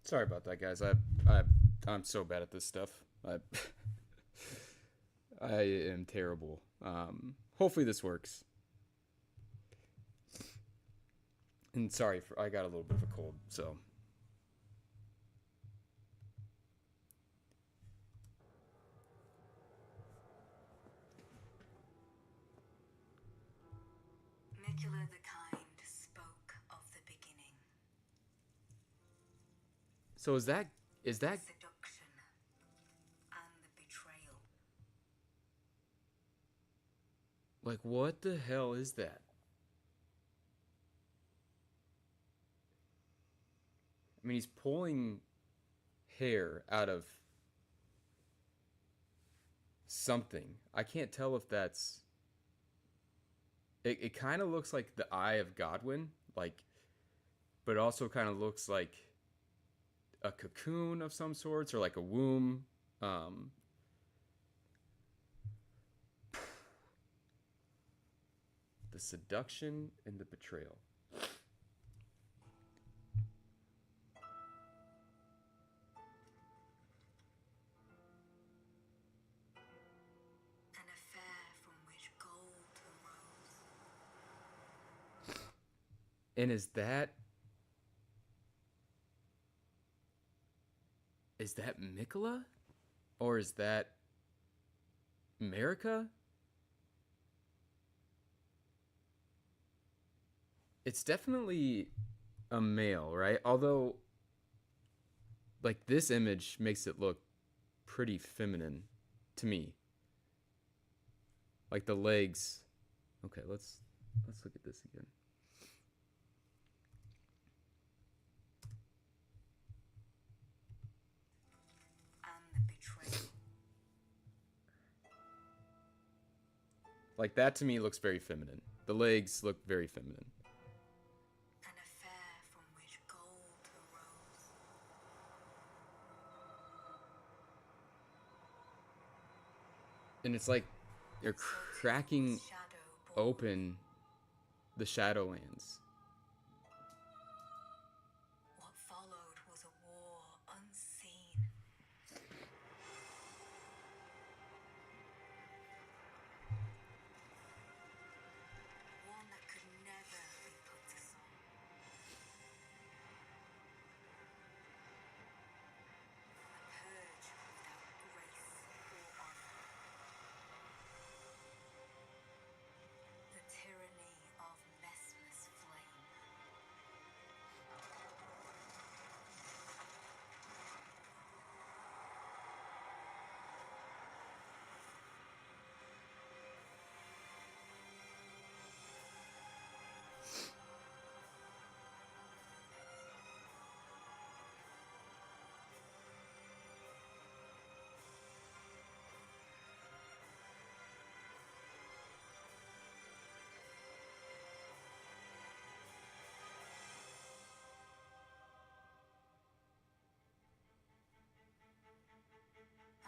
Sorry about that, guys. I'm so bad at this stuff. I am terrible. Hopefully this works. And sorry for I got a little bit of a cold, so Micula the Kind spoke of the beginning. so is that Seduction and the betrayal. like what the hell is that? I mean, he's pulling hair out of something. I can't tell if that's it kind of looks like the eye of Godwin, like, but it also kind of looks like a cocoon of some sorts or like a womb. Um, the seduction and the betrayal. An affair from which gold arose. And is that Mikola? Or is that America? It's definitely a male, right? Although like this image makes it look pretty feminine to me. Like the legs. Okay, let's look at this again. And the betrayal. Like that to me looks very feminine. The legs look very feminine. An affair from which gold arose. And it's like they're So too cracking was Shadow born. open the Shadowlands. What followed was a war unseen. One that could never be put to song. A purge without grace or honor. The tyranny of messless flame.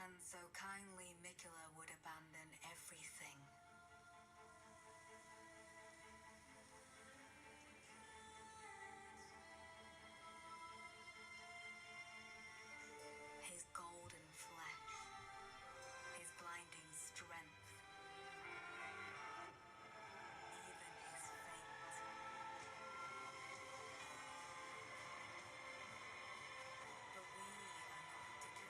And so kindly Micula would abandon everything. His golden flesh, his blinding strength, even his fate. But we are not to do.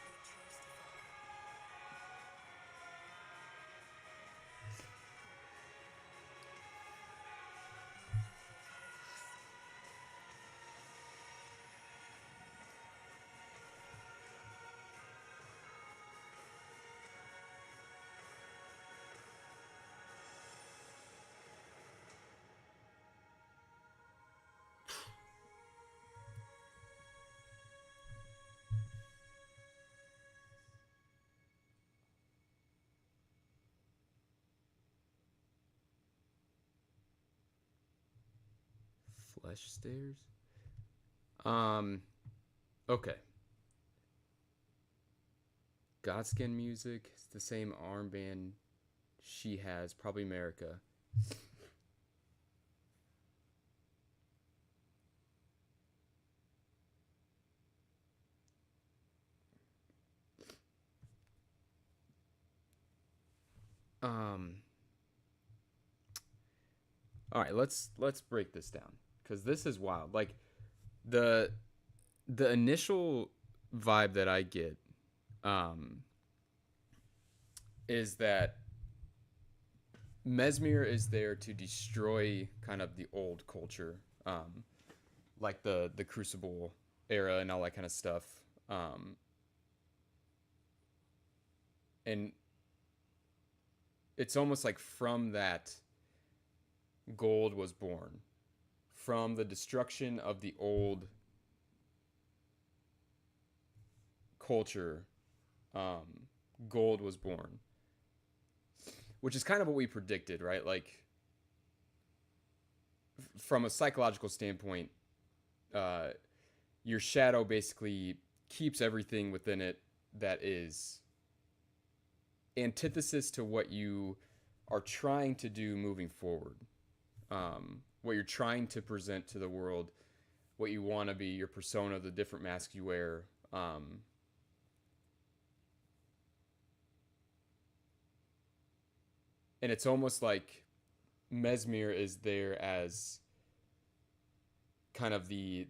We choose to follow. Flesh stairs. Um okay. Godskin music. It's the same armband she has, probably America. Um. All right, let's break this down because this is wild. Like the the initial vibe that I get um, is that Mesmer is there to destroy kind of the old culture, like the Crucible era and all that kind of stuff. Um, and it's almost like from that, gold was born. From the destruction of the old culture, um, gold was born, which is kind of what we predicted, right? Like from a psychological standpoint, uh, your shadow basically keeps everything within it that is antithesis to what you are trying to do moving forward. What you're trying to present to the world, what you want to be, your persona, the different masks you wear. And it's almost like Mesmer is there as kind of the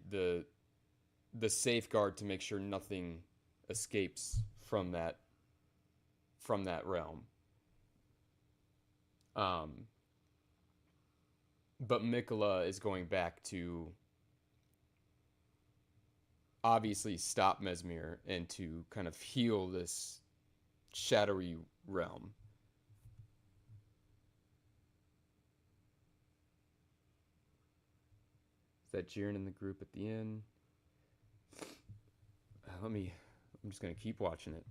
safeguard to make sure nothing escapes from that realm. Um, but Mikola is going back to obviously stop Mesmer and to kind of heal this shadowy realm. Is that Jiren in the group at the end? Let me. I'm just gonna keep watching it.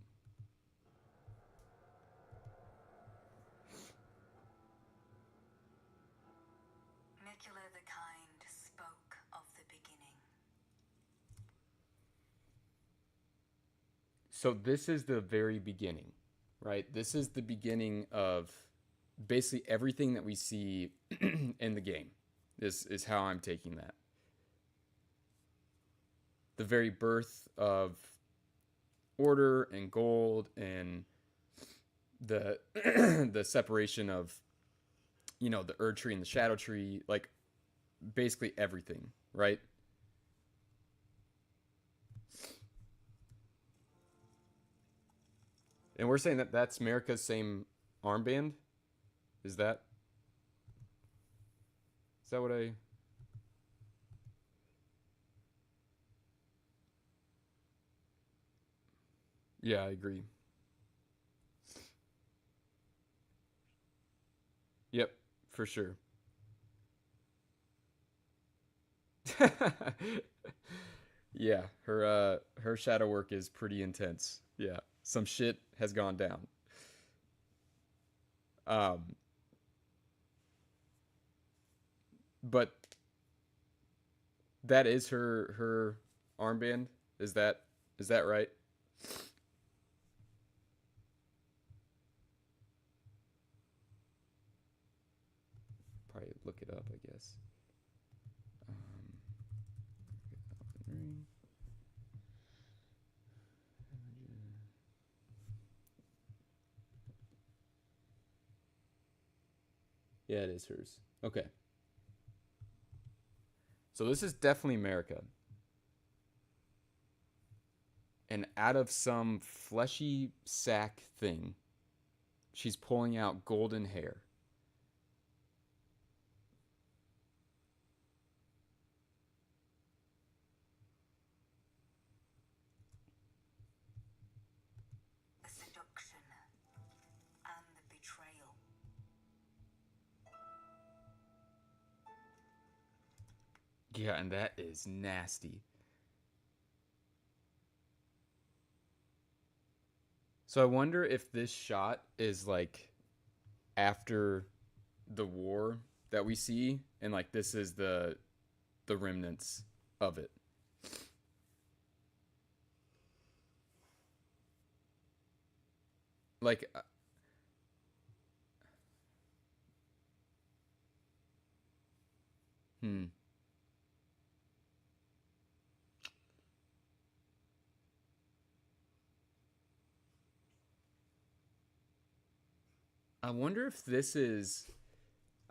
Mikula the Kind spoke of the beginning. So this is the very beginning, right? This is the beginning of basically everything that we see in the game. This is how I'm taking that. The very birth of order and gold and the the separation of the Erdtree and the Shadow Tree, like basically everything, right? And we're saying that that's America's same armband. Is that what I? Yeah, I agree. Yep, for sure. Yeah, her shadow work is pretty intense. Yeah, some shit has gone down. Um, but that is her armband. Is that right? Probably look it up, I guess. Um, yeah, it is hers. Okay, so this is definitely America, and out of some fleshy sack thing, she's pulling out golden hair. The seduction and the betrayal. Yeah, and that is nasty. So I wonder if this shot is like after the war that we see, and like this is the remnants of it. Like Hmm. I wonder if this is.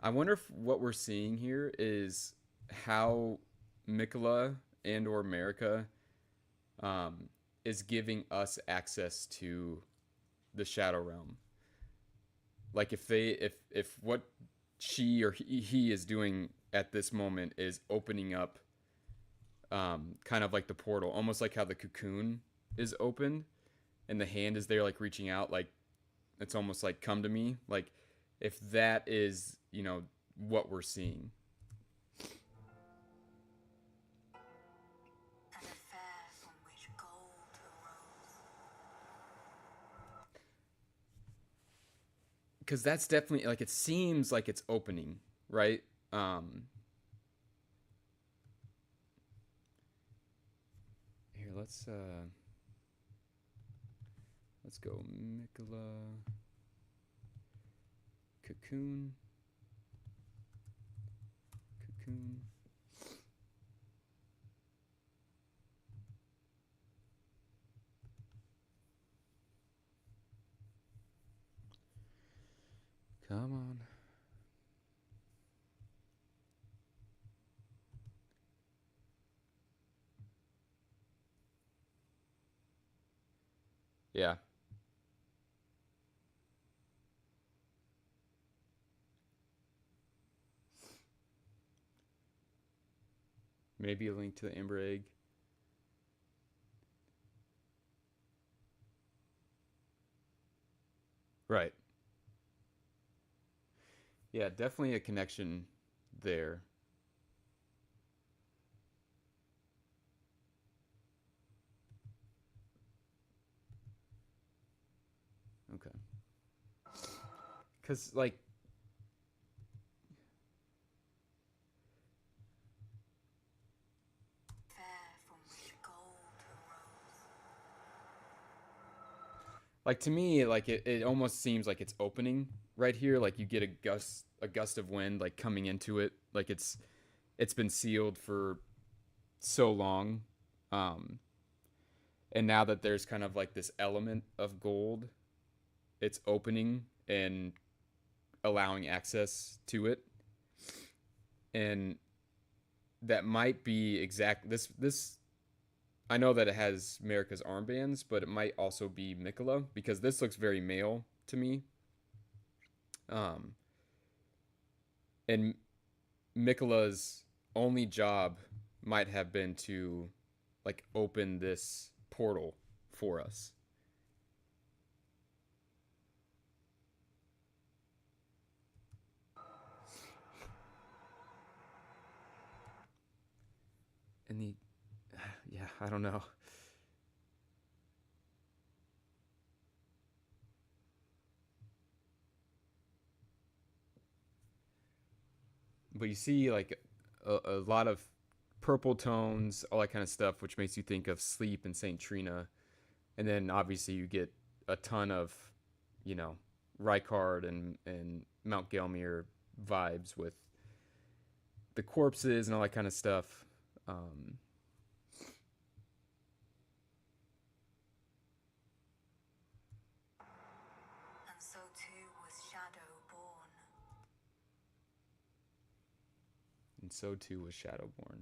I wonder if what we're seeing here is how Mikola and or America um, is giving us access to the Shadow Realm. Like if what she or he is doing at this moment is opening up kind of like the portal, almost like how the cocoon is open and the hand is there like reaching out, like it's almost like come to me. Like if that is, what we're seeing. An affair from which gold arose. Because that's definitely like it seems like it's opening, right? Um Here, let's go Mikola cocoon cocoon. Come on. Yeah. Maybe a link to the Amber Egg. Right. Yeah, definitely a connection there. Okay. Cuz like Affair from which gold arose. like to me like it almost seems like it's opening right here, like you get a gust of wind like coming into it, like it's been sealed for so long. Um and now that there's kind of like this element of gold, it's opening and allowing access to it. And that might be exact this I know that it has America's armbands, but it might also be Mikola because this looks very male to me. Um, and Mikola's only job might have been to like open this portal for us. And the yeah, I don't know. But you see like a lot of purple tones, all that kind of stuff, which makes you think of Sleep and Saint Trina. And then obviously you get a ton of, you know, Rykard and Mount Gelmir vibes with the corpses and all that kind of stuff. Um, And so too was Shadow born. and so too was Shadowborn.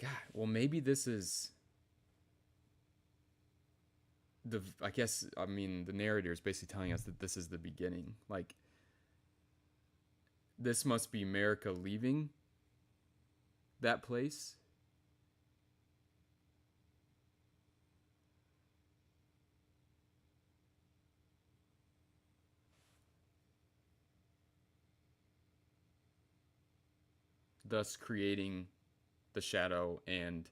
God, well maybe this is I guess I mean the narrator is basically telling us that this is the beginning. Like this must be America leaving that place. Thus creating the shadow and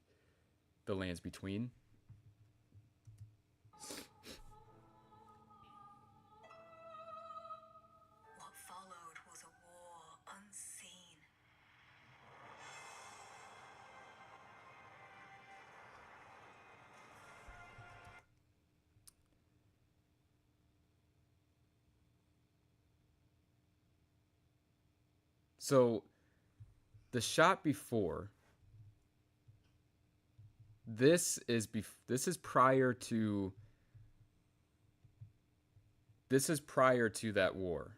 the lands between. What followed was a war unseen. So the shot before this is prior to that war,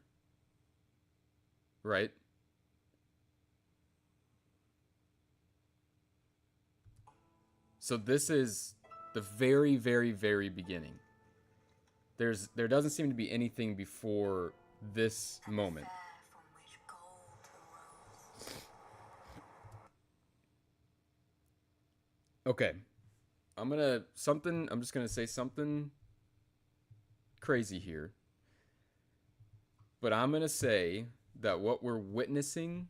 right? So this is the very, very, very beginning. There doesn't seem to be anything before this moment. Fair from which gold arose. Okay. I'm just gonna say something crazy here. But I'm gonna say that what we're witnessing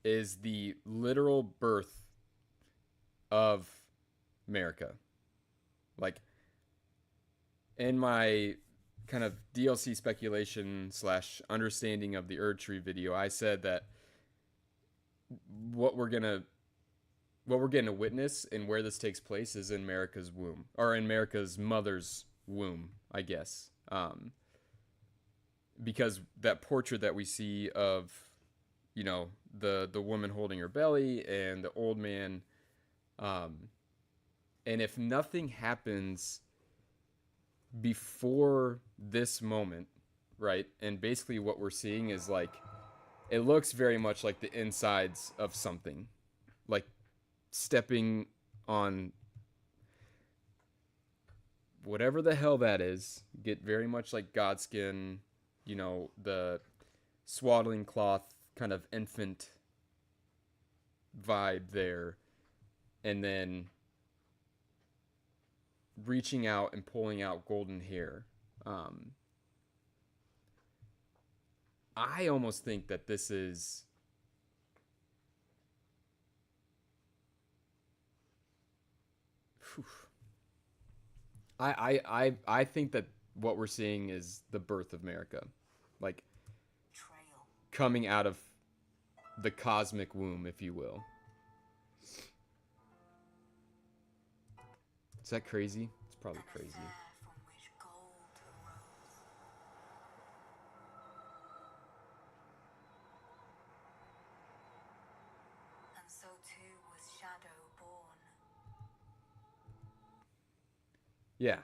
is the literal birth of America. Like in my kind of DLC speculation / understanding of the Erdtree video, I said that what we're gonna what we're getting to witness and where this takes place is in America's womb, or in America's mother's womb, I guess. Because that portrait that we see of, the woman holding her belly and the old man, and if nothing happens before this moment, right? And basically what we're seeing is like it looks very much like the insides of something, like stepping on whatever the hell that is. Get very much like Godskin, the swaddling cloth kind of infant vibe there, and then reaching out and pulling out golden hair. I almost think that this is I think that what we're seeing is the birth of America, like Trail. coming out of the cosmic womb, if you will. Is that crazy? It's probably An crazy. affair from which gold arose. And so too was Shadow born. Yeah,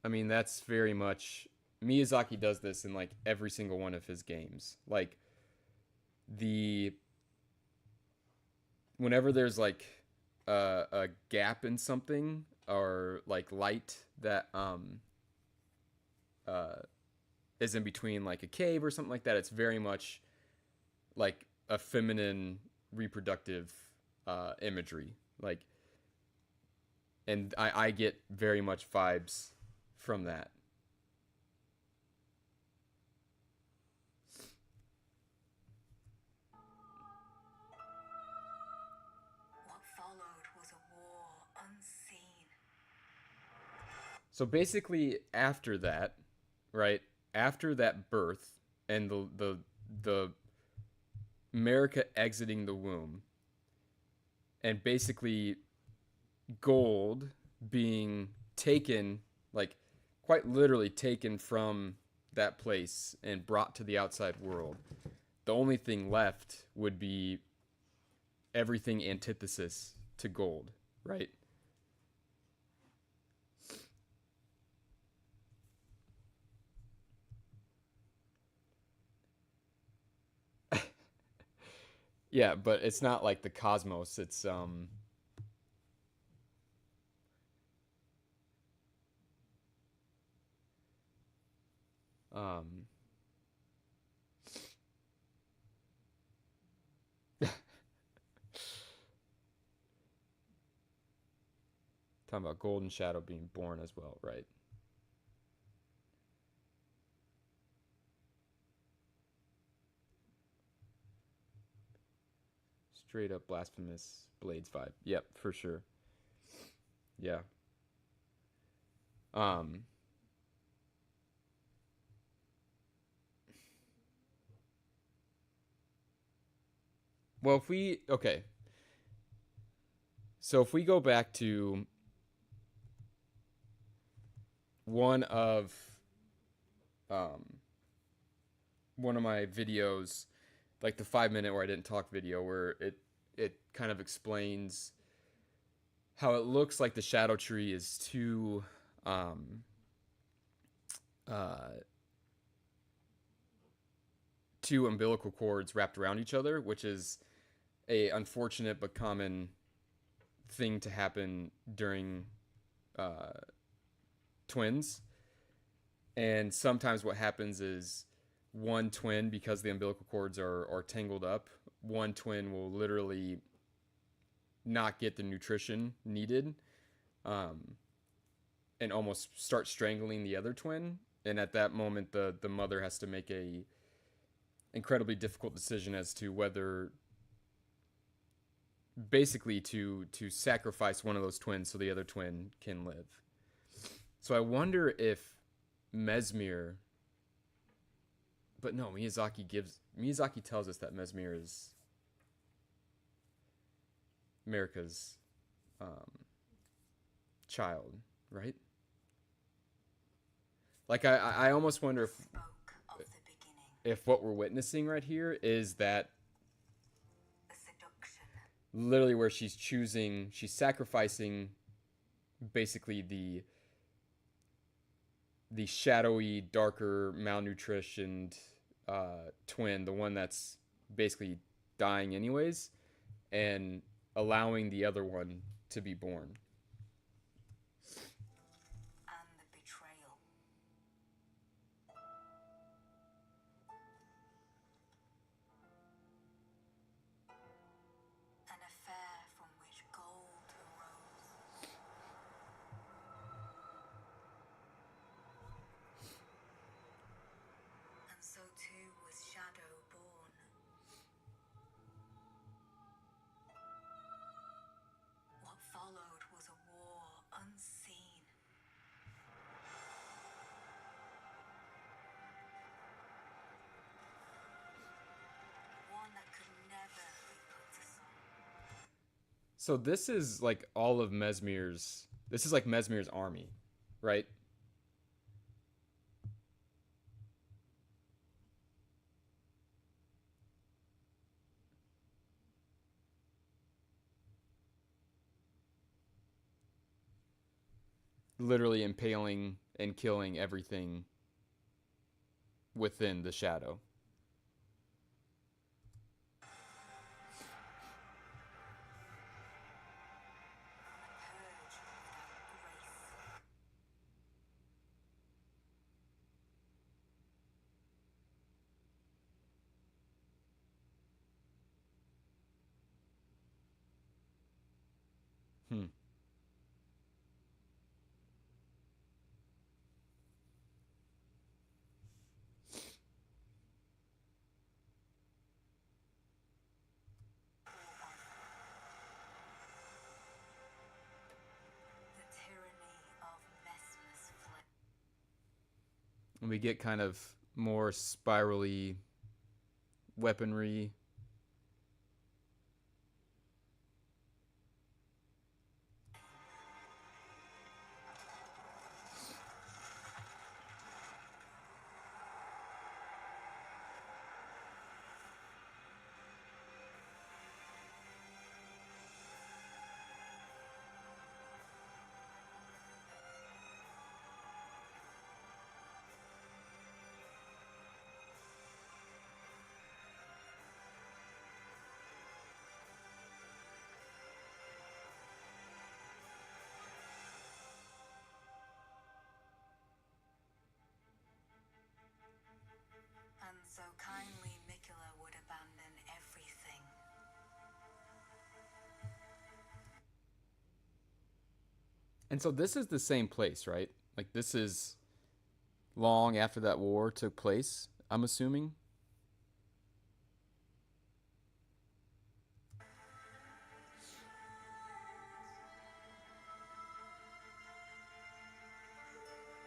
I mean that's very much Miyazaki does this in like every single one of his games. Like the whenever there's like a gap in something or like light that uh is in between like a cave or something like that, it's very much like a feminine reproductive imagery. Like, and I get very much vibes from that. What followed was a war unseen. So basically, after that, right after that birth and the America exiting the womb, and basically gold being taken, like quite literally taken from that place and brought to the outside world. The only thing left would be everything antithesis to gold, right? Yeah, but it's not like the cosmos. It's um talking about Golden Shadow being born as well, right? Straight up blasphemous Blades vibe. Yep, for sure. Yeah. Um well, if we okay. So if we go back to one of um one of my videos, like the 5 minute where I didn't talk video, where it kind of explains how it looks like the shadow tree is um, uh, two umbilical cords wrapped around each other, which is a unfortunate but common thing to happen during uh, twins. And sometimes what happens is one twin, because the umbilical cords are tangled up, one twin will literally not get the nutrition needed, um, and almost start strangling the other twin. And at that moment, the mother has to make a incredibly difficult decision as to whether basically to sacrifice one of those twins so the other twin can live. So I wonder if Mesmer, but no, Miyazaki tells us that Mesmer is America's um, child, right? Like I almost wonder Spoke of the beginning, if what we're witnessing right here is that the seduction, literally where she's sacrificing basically the shadowy, darker, malnutritioned twin, the one that's basically dying anyways, and allowing the other one to be born. and the betrayal. An affair from which gold arose. And so too was Shadow born. What followed was a war unseen. One that could never be put to song. So this is like all of Mesmer's. This is like Mesmer's army, right? Literally impaling and killing everything within the shadow. A purge without grace. Hmm. The tyranny of Mesmer's flesh. And we get kind of more spirally weaponry. And so kindly Miquella would abandon everything. And so this is the same place, right? Like this is long after that war took place, I'm assuming.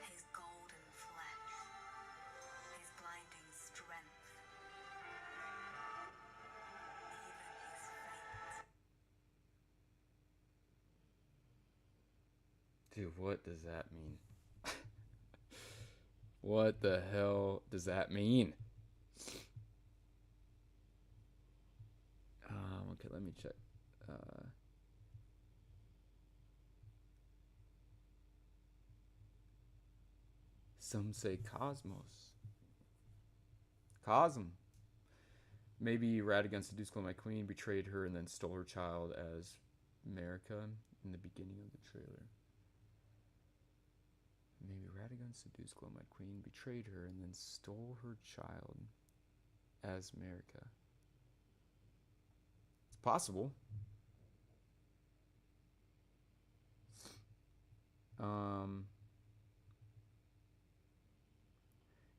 His golden flesh, his blinding strength, even his fate. Dude, what does that mean? What the hell does that mean? Okay, let me check. Some say Cosmos. Cosm. Maybe Radagon seduced my queen, betrayed her, and then stole her child as America in the beginning of the trailer. Maybe Radagon seduced my queen, betrayed her, and then stole her child as America. It's possible.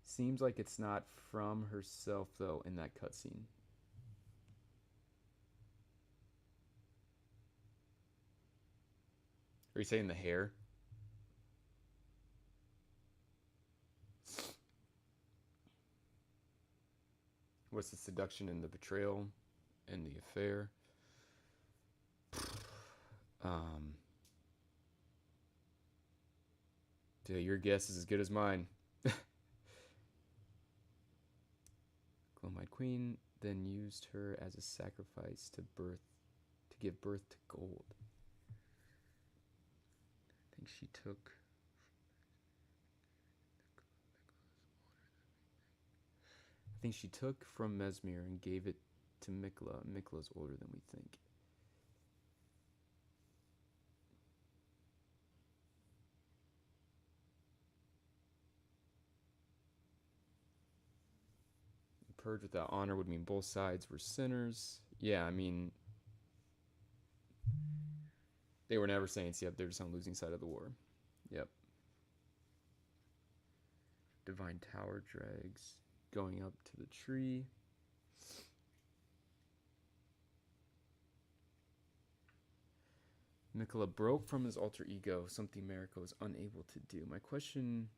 Seems like it's not from herself, though, in that cutscene. Are you saying the hair? What's the seduction and the betrayal and the affair? Yeah, your guess is as good as mine. Glowmite Queen then used her as a sacrifice to give birth to gold. I think she took from Mesmer and gave it to Mikla. Mikla's older than we think. Purge without honor would mean both sides were sinners. Yeah, I mean, they were never saints. Yep, they're just on losing side of the war. Yep. Divine Tower drags going up to the tree. Mikla broke from his alter ego, something Mariko was unable to do. My question,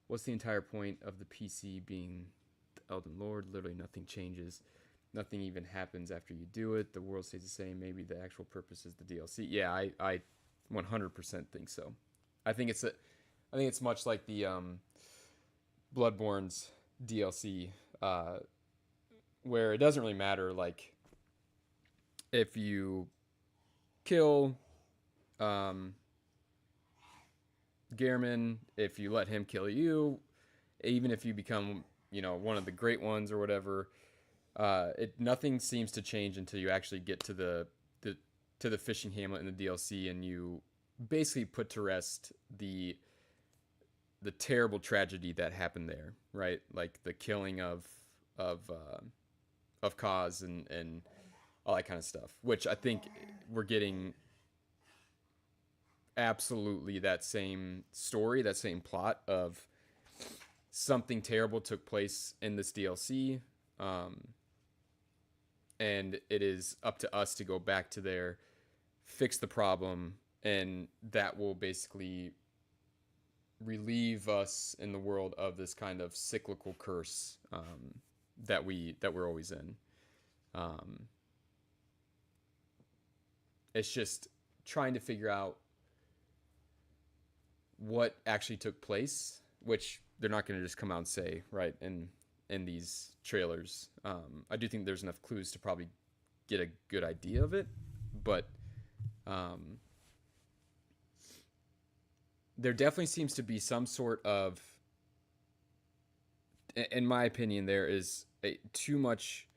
what's the entire point of the PC being the Elden Lord? Literally nothing changes. Nothing even happens after you do it. The world stays the same. Maybe the actual purpose is the DLC. Yeah, I 100% think so. I think it's much like the Bloodborne's DLC, where it doesn't really matter, like, if you kill Gehrman, if you let him kill you, even if you become, one of the great ones or whatever, nothing seems to change until you actually get to the fishing hamlet in the DLC, and you basically put to rest the terrible tragedy that happened there, right? Like the killing of Kaz and all that kind of stuff, which I think we're getting absolutely that same story, that same plot of something terrible took place in this DLC, and it is up to us to go back to there, fix the problem, and that will basically relieve us in the world of this kind of cyclical curse that we're always in. It's just trying to figure out what actually took place, which they're not going to just come out and say, right, in these trailers. I do think there's enough clues to probably get a good idea of it, but there definitely seems to be some sort of, in my opinion, there is too much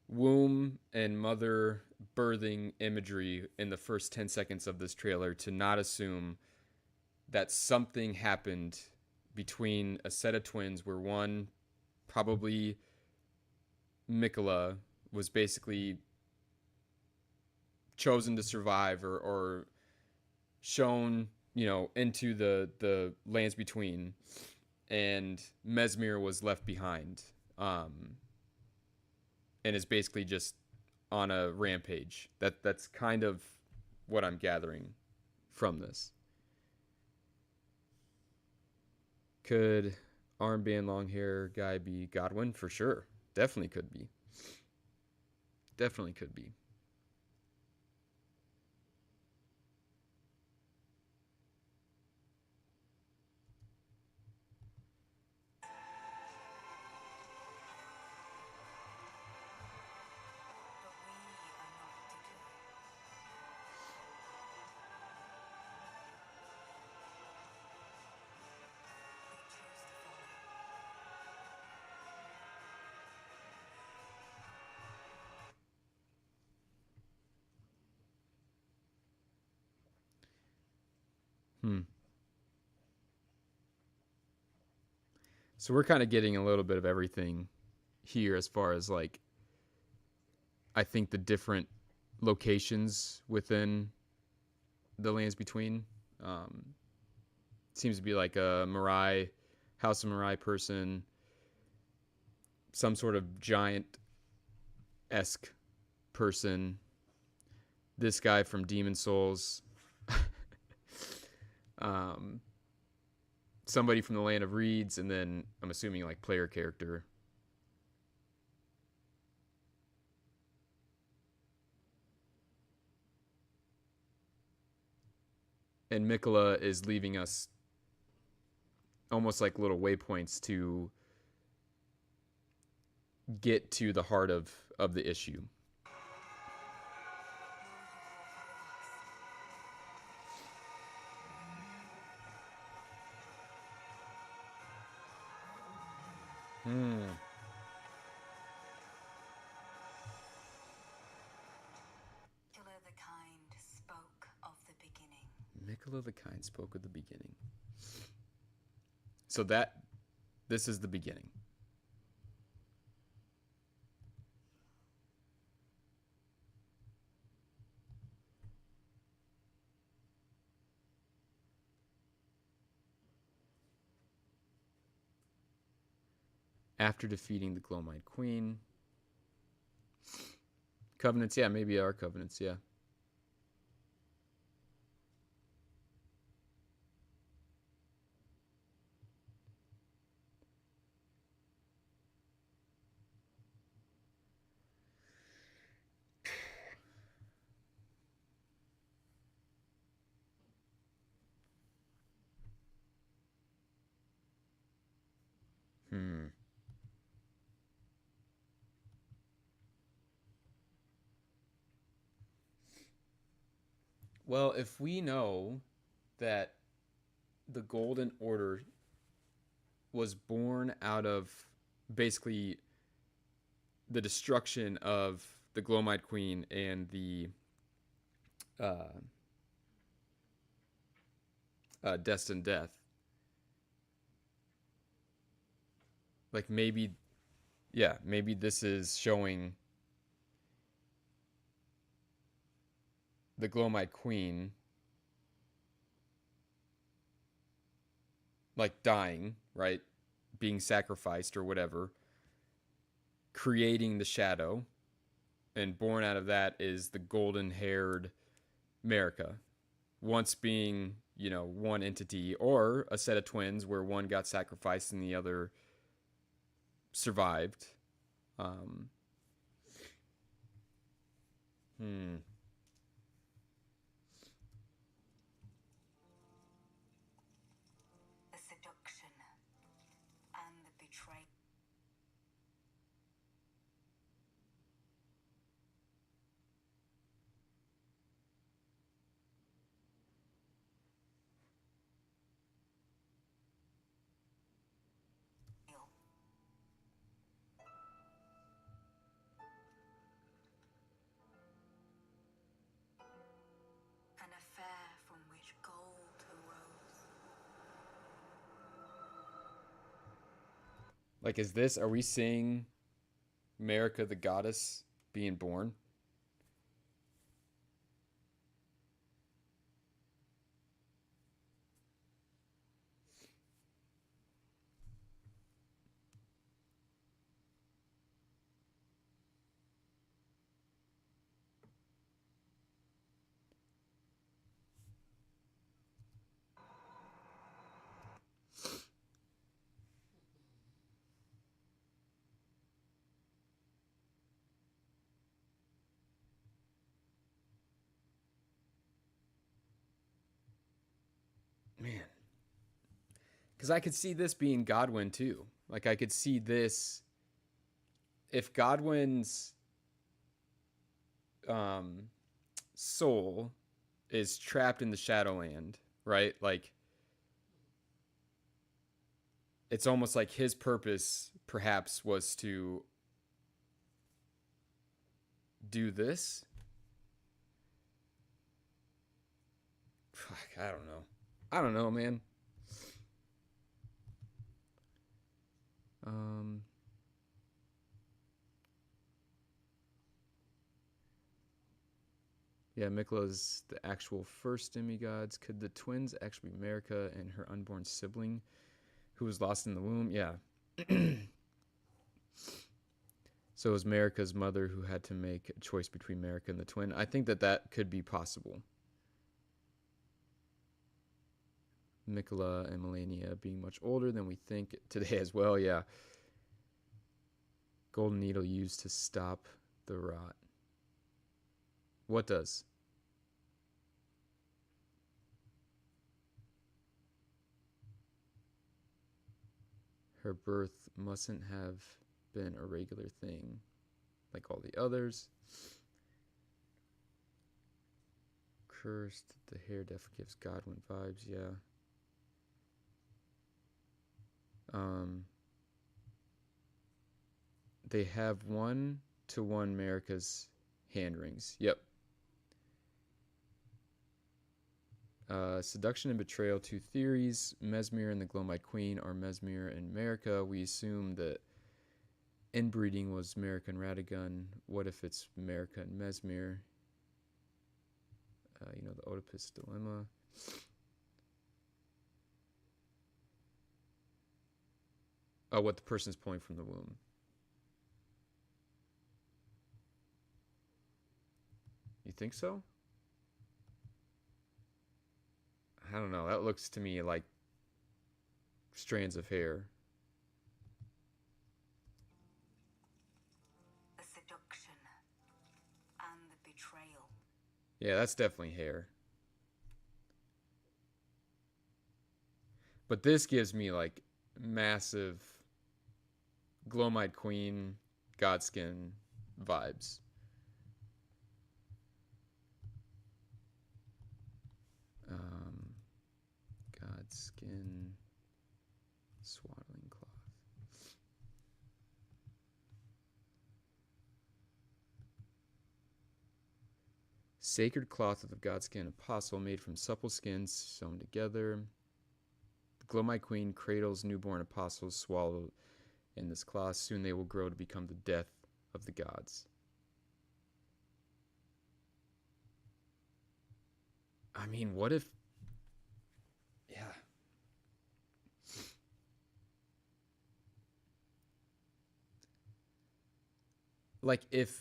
womb and mother birthing imagery in the first 10 seconds of this trailer to not assume that something happened between a set of twins where one, probably Mikla, was basically chosen to survive or shown, into the lands between, and Mesmer was left behind, and is basically just on a rampage. That's kind of what I'm gathering from this. Could armband long hair guy be Godwin? For sure. Definitely could be. Definitely could be. Hmm. So we're kind of getting a little bit of everything here as far as like I think the different locations within the lands between. Um, seems to be like a Mirai, House of Mirai person, some sort of giant esque person. This guy from Demon Souls, um, somebody from the Land of Reeds, and then I'm assuming like player character. And Mikola is leaving us almost like little waypoints to get to the heart of the issue. Hmm. Mikola the Kind spoke of the beginning. Mikola the Kind spoke of the beginning. So this is the beginning. After defeating the Glowmite Queen. Covenants, yeah, maybe our covenants, yeah. Hmm. Well, if we know that the Golden Order was born out of basically the destruction of the Glowmite Queen and the uh, Destined Death, like maybe, yeah, maybe this is showing the Glowmite Queen like dying, right? Being sacrificed or whatever, creating the shadow, and born out of that is the golden haired America, once being, one entity or a set of twins where one got sacrificed and the other survived. Um, hmm. The seduction and the betrayal. An affair from which gold arose. Like, are we seeing America the goddess being born? Man. Because I could see this being Godwin too. Like, I could see this. If Godwin's um, soul is trapped in the Shadowland, right? Like, it's almost like his purpose perhaps was to do this. Fuck, I don't know. I don't know, man. Um, yeah, Mikla's the actual first demigods. Could the twins actually be Marika and her unborn sibling who was lost in the womb? Yeah. So it was Marika's mother who had to make a choice between Marika and the twin. I think that that could be possible. Mikola and Melania being much older than we think today as well. Yeah. Golden needle used to stop the rot. What does? Her birth mustn't have been a regular thing like all the others. Cursed. The hair definitely gives Godwin vibes. Yeah. Um, they have 1-to-1 Marika's hand rings. Yep. Seduction and betrayal, two theories. Mesmer and the Glowmite Queen are Mesmer and Marika. We assume that inbreeding was Marika and Radagun. What if it's Marika and Mesmer? The Oedipus dilemma. Oh, what the person's pulling from the womb. You think so? I don't know. That looks to me like strands of hair. The seduction and the betrayal. Yeah, that's definitely hair. But this gives me like massive Glowmite Queen Godskin vibes. Um, Godskin swaddling cloth. Sacred cloth of the Godskin apostle made from supple skins sewn together. The Glowmite Queen cradles newborn apostles swallowed in this cloth. Soon they will grow to become the death of the gods. I mean, what if. Yeah. Like if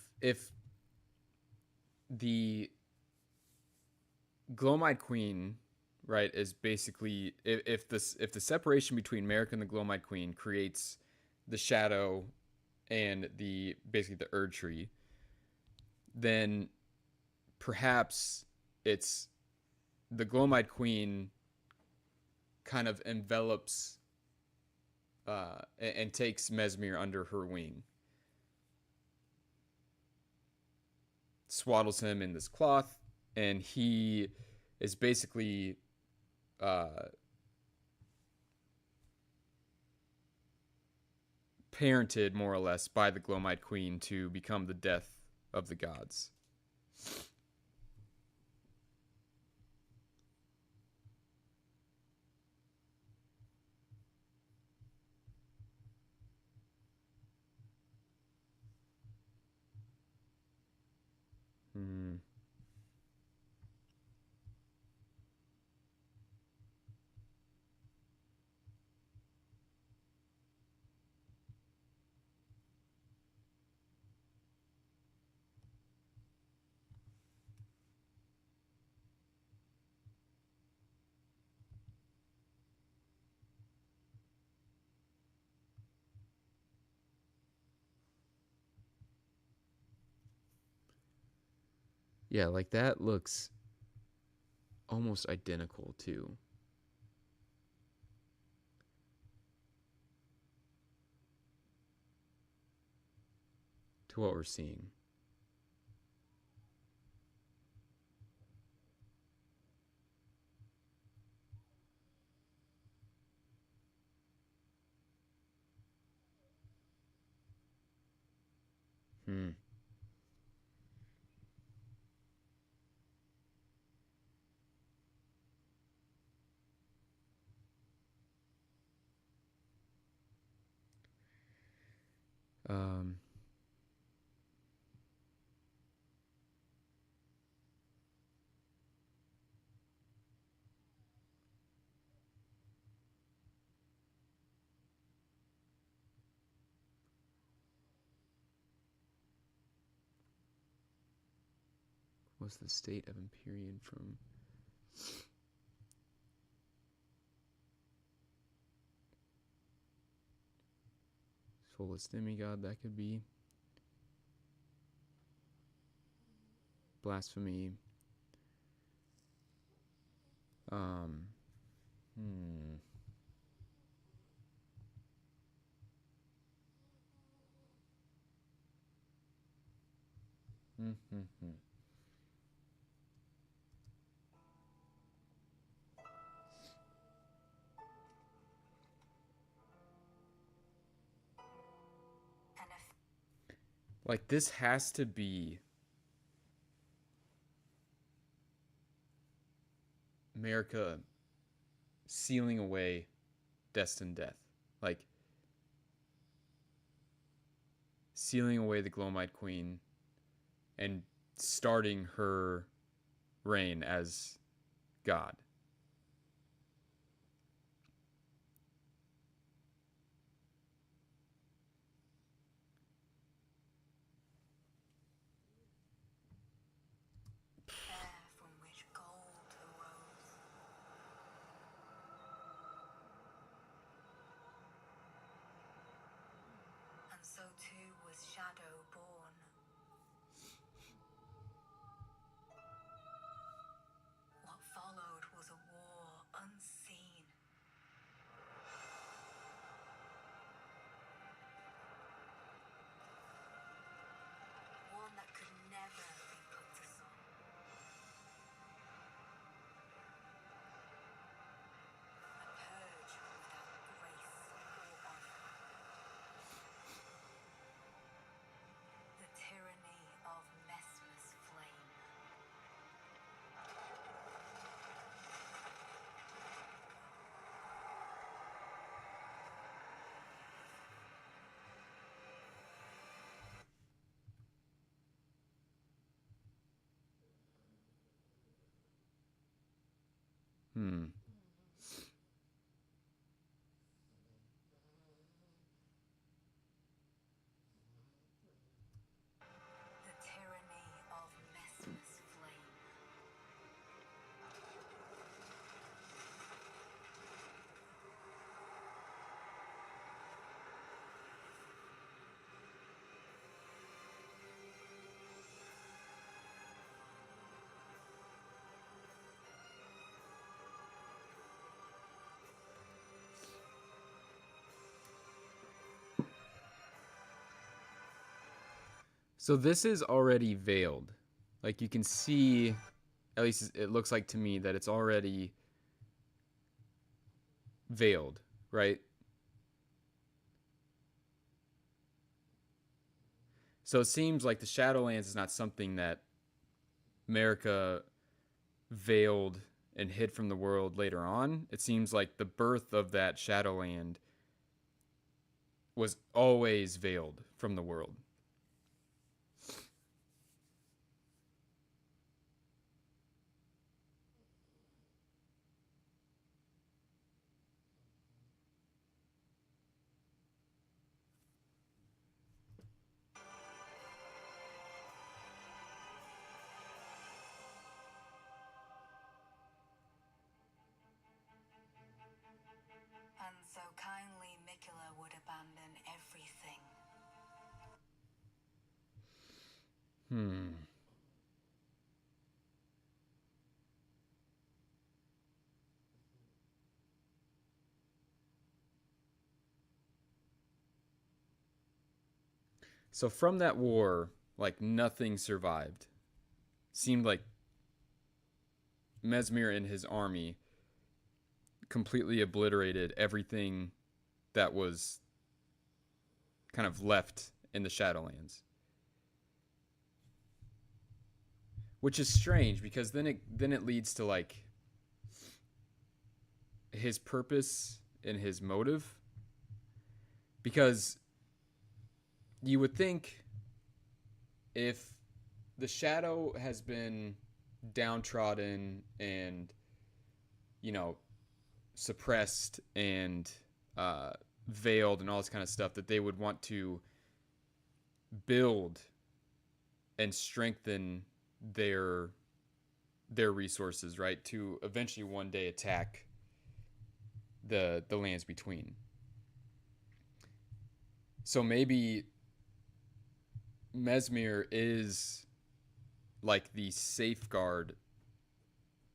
the Glowmite Queen, right, is basically if the separation between Merrick and the Glowmite Queen creates the shadow and the basically the Erdtree, then perhaps it's the Glowmite Queen kind of envelops and takes Mesmer under her wing, swaddles him in this cloth, and he is basically uh, parented more or less by the Glowmite Queen to become the death of the gods. Hmm. Yeah, like that looks almost identical to what we're seeing. Hmm. Um, what's the state of Empyrean from? Soulless demigod, that could be. Blasphemy. Um, hmm. Hmm. And if Like, this has to be America sealing away destined death. Like, sealing away the Glomite Queen and starting her reign as God. air from which gold arose, and so too was Shadow born. What followed was a war unseen. One that could never be put to song. A purge without grace or honor. The tyranny of Messmer's flame. Hmm. The tyranny of Messmer's flame. So this is already veiled. Like, you can see, at least it looks like to me, that it's already veiled, right? So it seems like the Shadowlands is not something that America veiled and hid from the world later on. It seems like the birth of that Shadowland was always veiled from the world. And so kindly Miquella would abandon everything. Hmm. So from that war, like, nothing survived. Seemed like Mesmer and his army completely obliterated everything that was kind of left in the Shadowlands. Which is strange, because then it leads to, like, his purpose and his motive. Because you would think if the shadow has been downtrodden and, you know, suppressed and veiled and all this kind of stuff, that they would want to build and strengthen their resources, right? To eventually one day attack the lands between. So maybe Mesmer is like the safeguard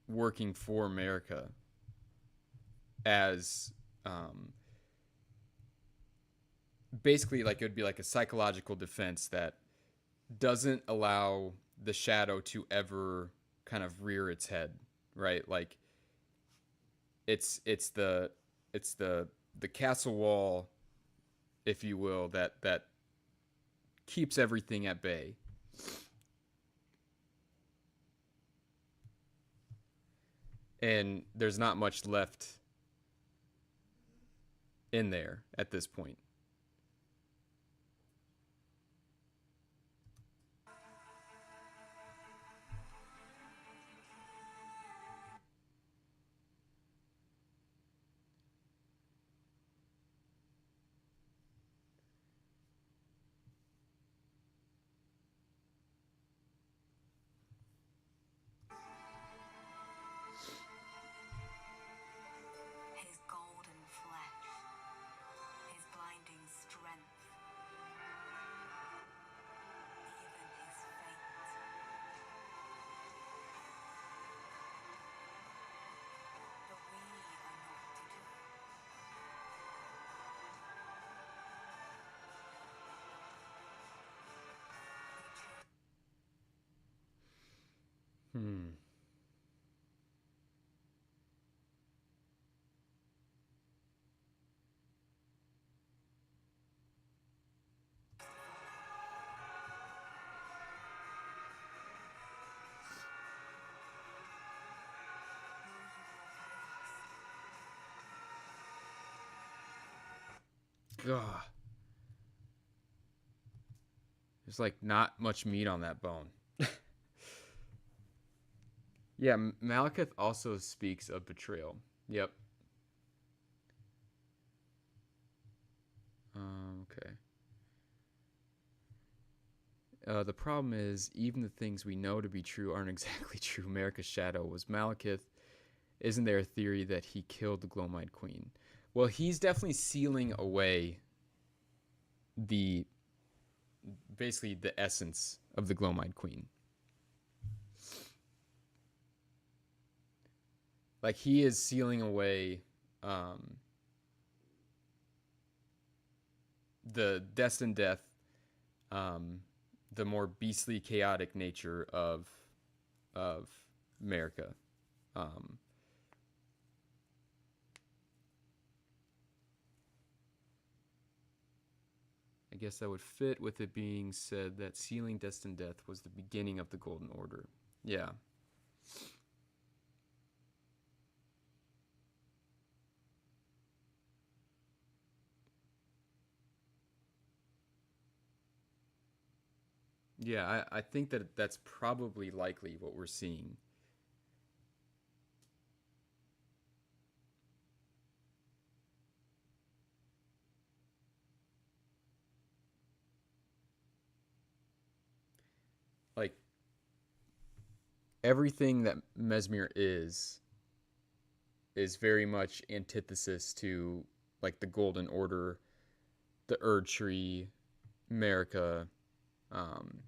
working for America as basically like it would be like a psychological defense that doesn't allow the shadow to ever kind of rear its head, right? Like it's the castle wall, if you will, that keeps everything at bay. And there's not much left in there at this point. His golden flesh, his blinding strength, even his fate. But we are not to do. Hmm. God. There's like not much meat on that bone. Yeah, Malekith also speaks of betrayal. Yep. Okay. The problem is, even the things we know to be true aren't exactly true. America's shadow was Malekith. Isn't there a theory that he killed the Glowmite Queen? Well, he's definitely sealing away the basically the essence of the Glowmite Queen. Like he is sealing away the destined death, um, the more beastly, chaotic nature of America. Um, I guess that would fit with it being said that sealing destined death was the beginning of the Golden Order. Yeah. Yeah, I think that that's probably likely what we're seeing. Like everything that Mesmer is very much antithesis to like the Golden Order, the Erdtree, America. Um,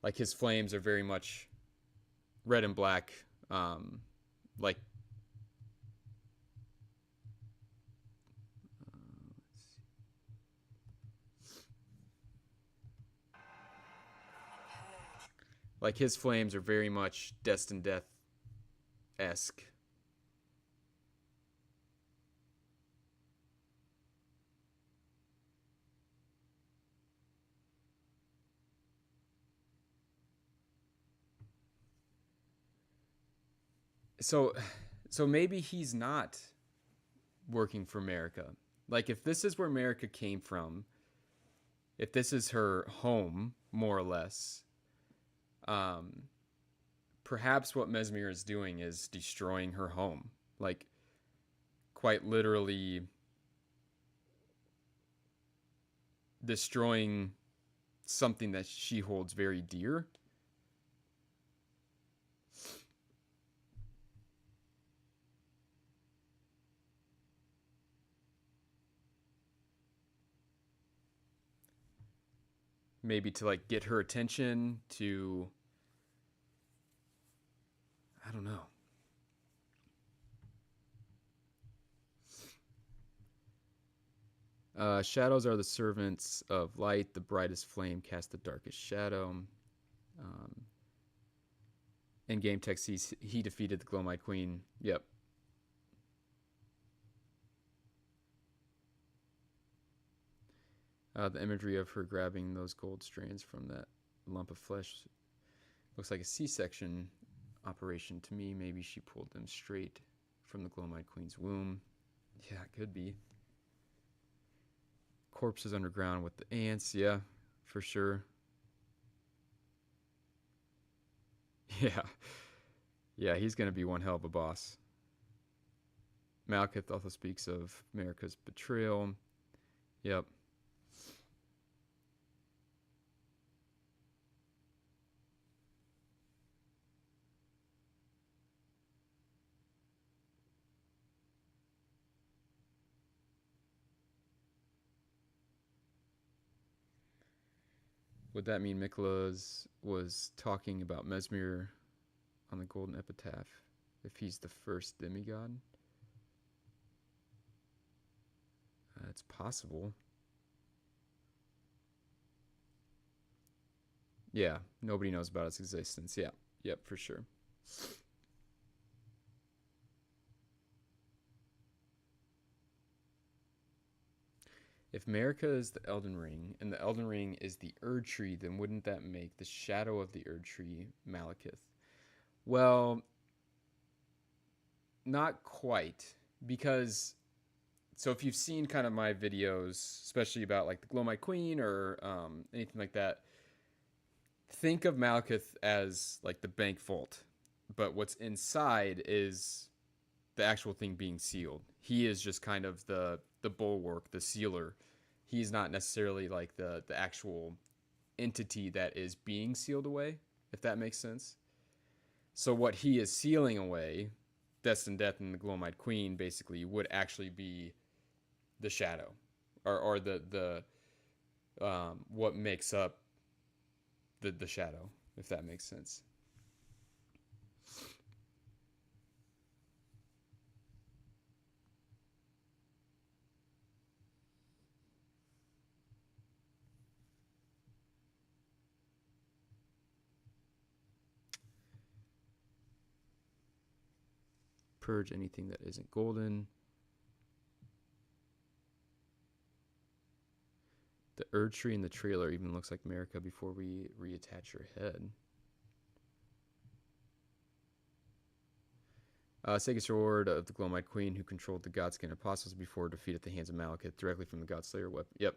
like his flames are very much red and black. Like like his flames are very much destined death esque. So, so maybe he's not working for America. Like if this is where America came from, if this is her home, more or less, um, perhaps what Mesmer is doing is destroying her home. Like, quite literally destroying something that she holds very dear. Maybe to like get her attention, to I don't know. Shadows are the servants of light. The brightest flame casts the darkest shadow. Um, in game text, he defeated the Glowmite Queen. Yep. The imagery of her grabbing those gold strands from that lump of flesh looks like a C-section operation to me. Maybe she pulled them straight from the Glowmite Queen's womb. Yeah, it could be. Corpses underground with the ants. Yeah, for sure. Yeah. Yeah, he's going to be one hell of a boss. Malekith also speaks of America's betrayal. Yep. Would that mean Mikola's was talking about Mesmer on the Golden Epitaph if he's the first demigod? It's possible. Yeah, nobody knows about its existence. Yeah, yep, for sure. If Marika is the Elden Ring and the Elden Ring is the Erdtree, then wouldn't that make the shadow of the Erdtree Malekith? Well, not quite, because so if you've seen kind of my videos, especially about like the Glowmite Queen or anything like that, think of Malekith as like the bank vault, but what's inside is the actual thing being sealed. He is just kind of the bulwark, the sealer. He's not necessarily like the actual entity that is being sealed away, if that makes sense. So what he is sealing away, Destined Death and the Glowmite Queen, basically would actually be the shadow, or the what makes up the shadow, if that makes sense. Purge anything that isn't golden. The Erdtree in the trailer even looks like Marika before we reattach her head. Sega Sword of the Glowmite Queen, who controlled the Godskin Apostles before defeat at the hands of Malekith directly from the Godslayer weapon. Yep.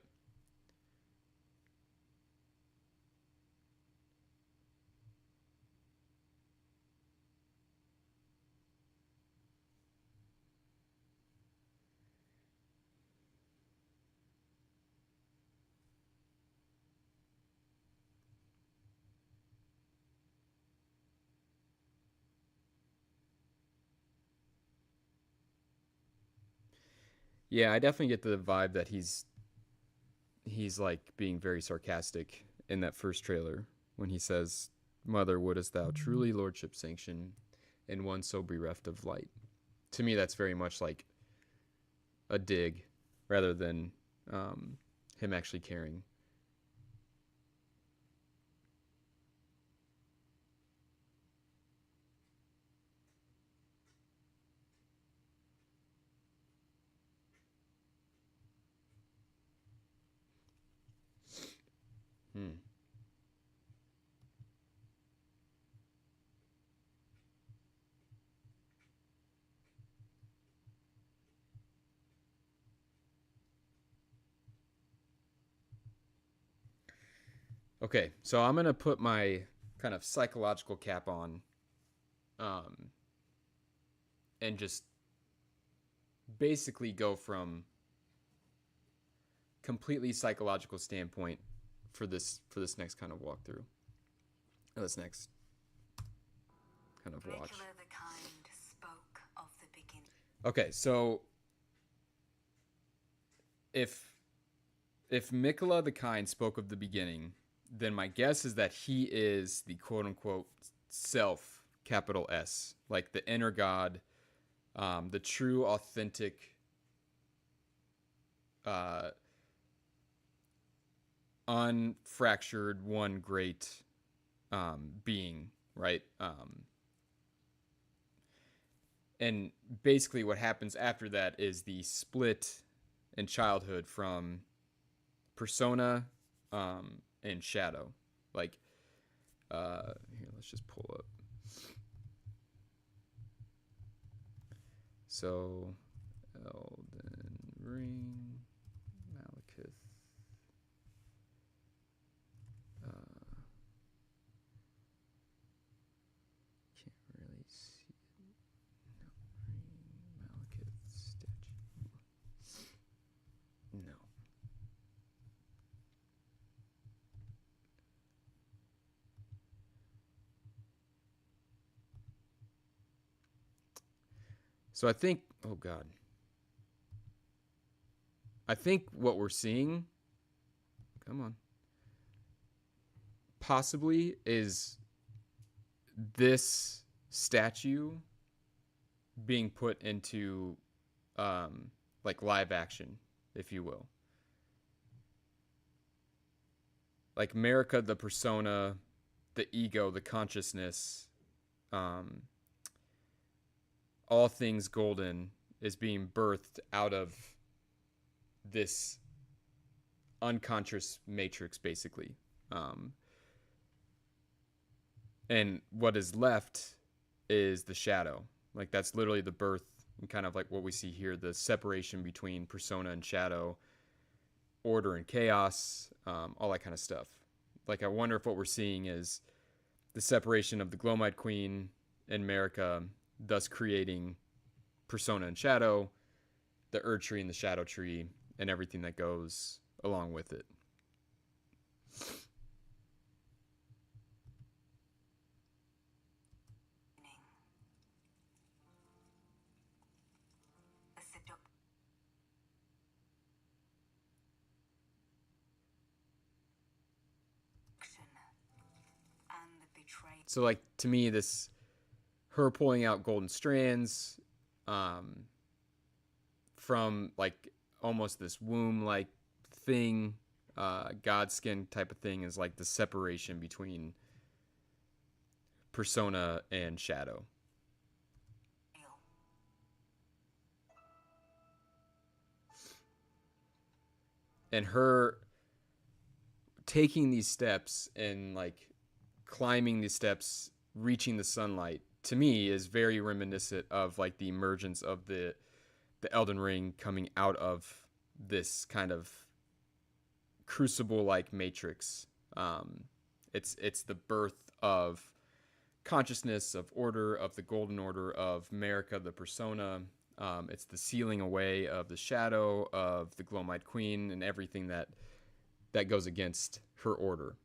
Yeah, I definitely get the vibe that he's like being very sarcastic in that first trailer when he says, "Mother, wouldest thou truly lordship sanction in one so bereft of light?" To me, that's very much like a dig rather than him actually caring. Hmm. Okay, so I'm gonna put my kind of psychological cap on, um, and just basically go from completely psychological standpoint for this next kind of walkthrough, or this next kind of watch. Nicola the Kind spoke of the beginning. Okay, so if Mikola the Kind spoke of the beginning, then my guess is that he is the quote unquote self, capital S, like the inner God, the true, authentic, uh, unfractured, one great being, right? And basically, what happens after that is the split in childhood from persona and shadow. Like, here, let's just pull up. So, Elden Ring, Malekith. Can't really see it. No, Malekith statue. No. So I think, oh God. I think what we're seeing, come on, possibly is this statue being put into like live action, if you will. Like America, the persona, the ego, the consciousness, um, all things golden is being birthed out of this unconscious matrix, basically. And what is left is the shadow. Like that's literally the birth and kind of like what we see here, the separation between persona and shadow, order and chaos, all that kind of stuff. Like I wonder if what we're seeing is the separation of the Glowmite Queen and Marika, thus creating persona and shadow, the Erdtree and the Shadow Tree, and everything that goes along with it. And the betrayal. So like to me, this her pulling out golden strands from like almost this womb like thing, god skin type of thing, is like the separation between persona and shadow. And her taking these steps and like climbing these steps, reaching the sunlight, to me is very reminiscent of like the emergence of the Elden Ring coming out of this kind of crucible like matrix. It's the birth of consciousness, of order, of the golden order, of Marika, the persona. It's the sealing away of the shadow, of the Glowmite Queen, and everything that goes against her order.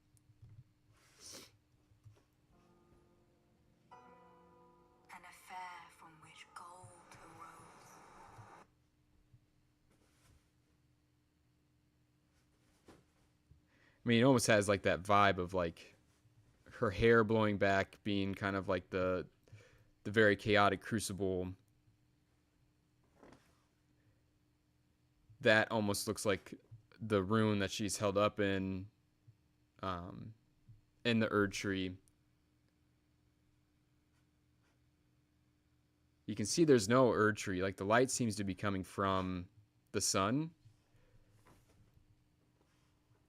An affair from which gold arose. I mean, it almost has like that vibe of like her hair blowing back, being kind of like the very chaotic crucible. That almost looks like the rune that she's held up in the Erdtree. You can see there's no Erdtree. Like the light seems to be coming from the sun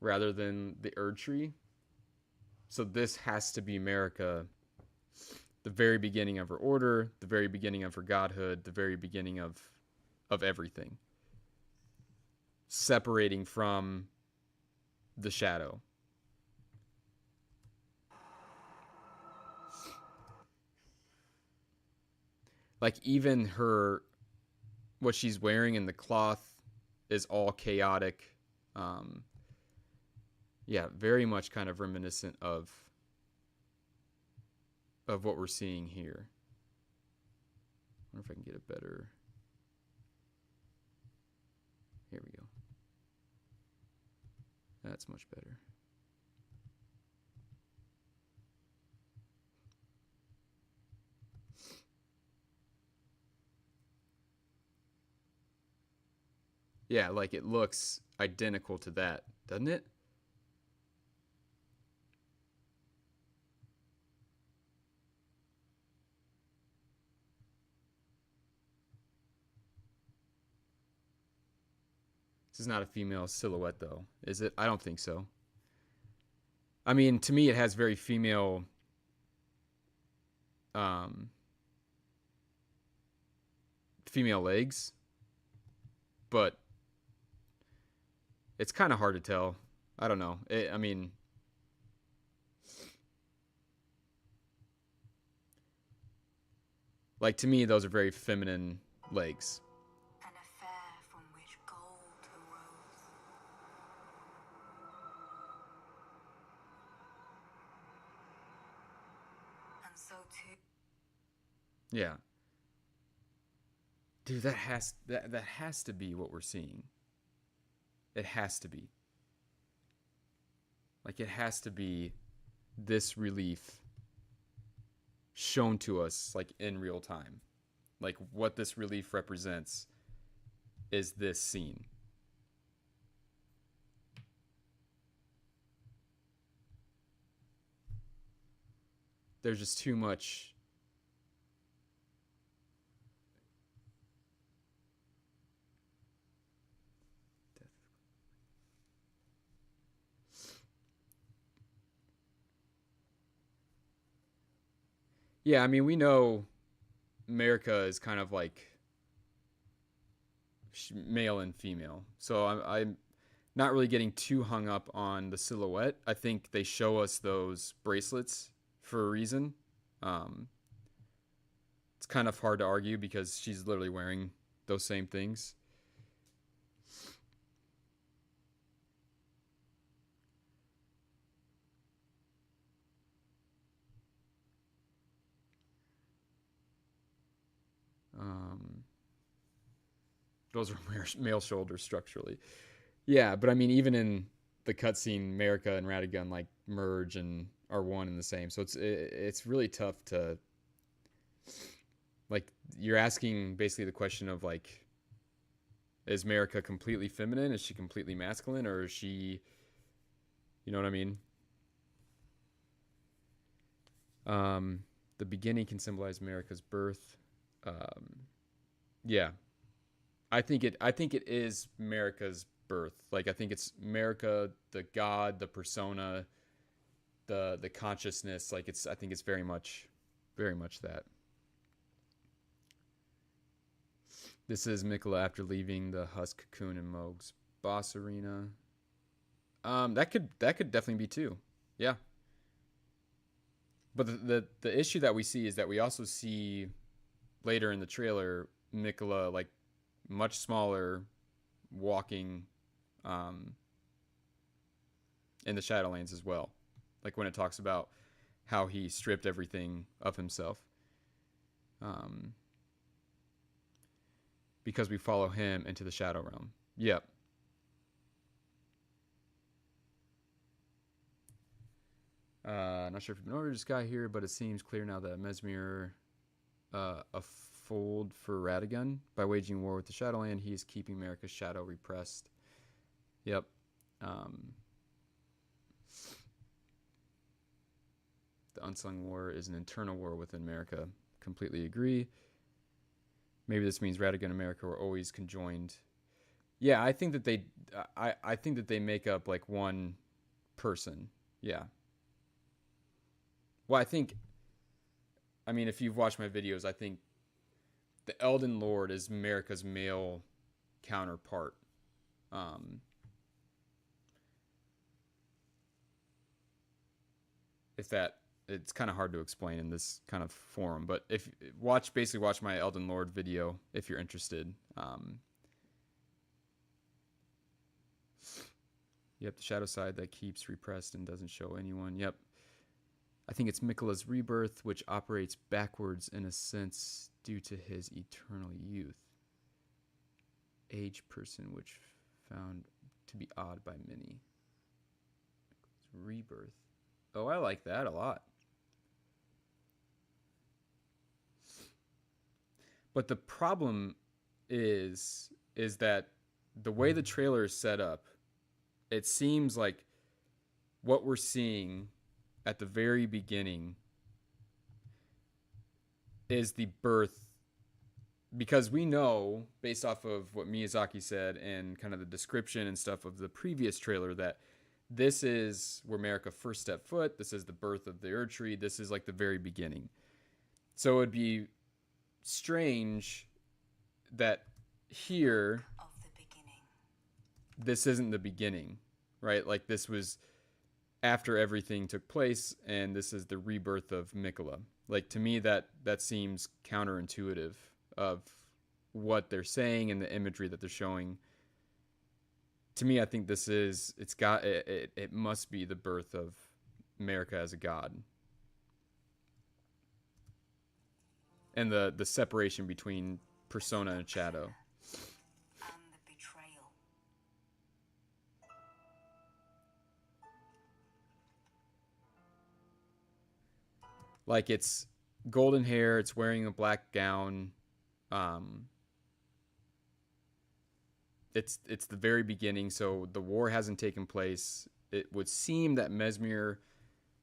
rather than the Erdtree. So this has to be Marika, the very beginning of her order, the very beginning of her godhood, the very beginning of everything. Separating from the shadow. Like even her, what she's wearing in the cloth is all chaotic. Um, yeah, very much kind of reminiscent of what we're seeing here. I wonder if I can get a better. Here we go. That's much better. Yeah, like it looks identical to that, doesn't it? This is not a female silhouette, though, is it? I don't think so. I mean, to me, it has very um, female legs, but it's kind of hard to tell. I don't know. I mean, like to me, those are very feminine legs. An affair from which gold arose. And so too. Yeah, dude, that has to be what we're seeing. It has to be. Like it has to be this relief shown to us like in real time. Like what this relief represents is this scene. There's just too much. Yeah, I mean, we know America is kind of like male and female. So I'm not really getting too hung up on the silhouette. I think they show us those bracelets for a reason. Um, it's kind of hard to argue because she's literally wearing those same things. Um, those are male shoulders structurally. Yeah, but I mean, even in the cutscene, America and Ratigan like merge and are one and the same. So it's really tough to like. You're asking basically the question of like, is America completely feminine? Is she completely masculine, or is she? You know what I mean? Um, the beginning can symbolize America's birth. Um, yeah, I think it is America's birth. Like I think it's America, the god, the persona, the consciousness. Like it's I think it's very much that. This is Mikola after leaving the Husk Cocoon and Moog's boss arena. That could definitely be too. Yeah. But the issue that we see is that we also see later in the trailer Mikola like much smaller walking um in the Shadowlands as well. Like when it talks about how he stripped everything of himself. Um because we follow him into the Shadow Realm. Yep. Not sure if you've been over this guy here, but it seems clear now that Mesmer a fold for Ratigan. By waging war with the Shadowland, he is keeping America's shadow repressed. Yep. Um, the unsung war is an internal war within America. Completely agree. Maybe this means Ratigan and America were always conjoined. Yeah, I think that I think that they make up like one person. Yeah. Well, I mean, if you've watched my videos, I think the Elden Lord is America's male counterpart. Um, if that it's kind of hard to explain in this kind of forum. But if basically watch my Elden Lord video if you're interested. Yep, the shadow side that keeps repressed and doesn't show anyone. Yep. I think it's Miquella's rebirth, which operates backwards in a sense due to his eternal youth. Age person, which found to be odd by many. Rebirth. Oh, I like that a lot. But the problem is that the way the trailer is set up, it seems like what we're seeing at the very beginning is the birth, because we know based off of what Miyazaki said and kind of the description and stuff of the previous trailer that this is where Marika first stepped foot. This is the birth of the Erdtree. This is like the very beginning. So it'd be strange that here Of the beginning. this isn't the beginning, right? Like this was after everything took place, and this is the rebirth of Miquella. Like to me, that seems counterintuitive of what they're saying and the imagery that they're showing. To me, I think this is it must be the birth of Marika as a god, and the separation between persona and shadow. And the betrayal. Like it's golden hair, it's wearing a black gown. It's the very beginning, so the war hasn't taken place. It would seem that Mesmer,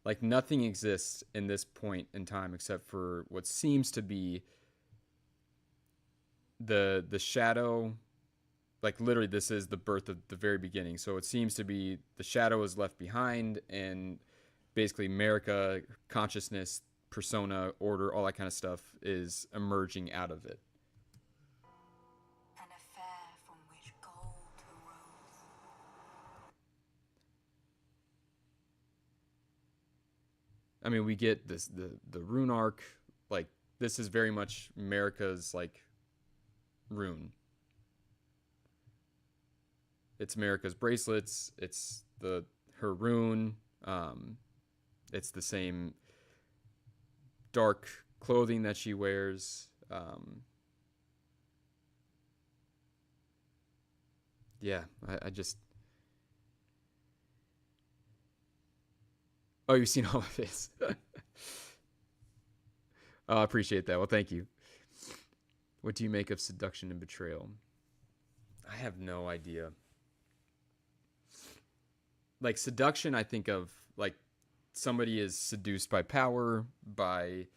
like nothing exists in this point in time except for what seems to be the shadow. Like literally, this is the birth of the very beginning. So it seems to be the shadow is left behind, and basically Marika, consciousness, persona, order, all that kind of stuff is emerging out of it. An affair from which gold arose. I mean, we get this the rune arc. Like this is very much Marika's like rune. It's Marika's bracelets. It's her rune. It's the same dark clothing that she wears. Yeah, I just. Oh, you've seen all of this. I appreciate that. Well, thank you. What do you make of seduction and betrayal? I have no idea. Like seduction, I think of like somebody is seduced by power, by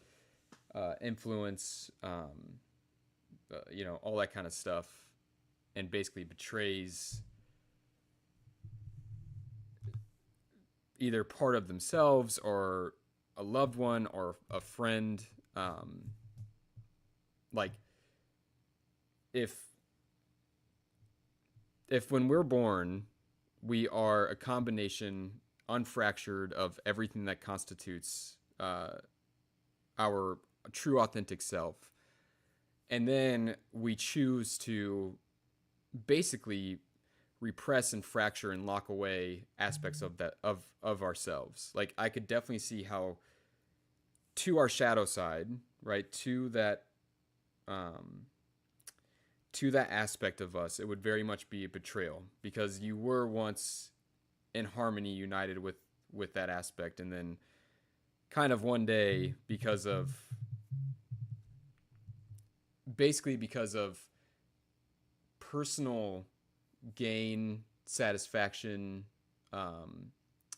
influence, all that kind of stuff, and basically betrays either part of themselves or a loved one or a friend. Like if when we're born, we are a combination, unfractured, of everything that constitutes our true authentic self. And then we choose to basically repress and fracture and lock away aspects of that of ourselves. Like I could definitely see how to our shadow side, right, to that aspect of us, it would very much be a betrayal, because you were once in harmony, united with that aspect, and then kind of one day, because of personal gain, satisfaction,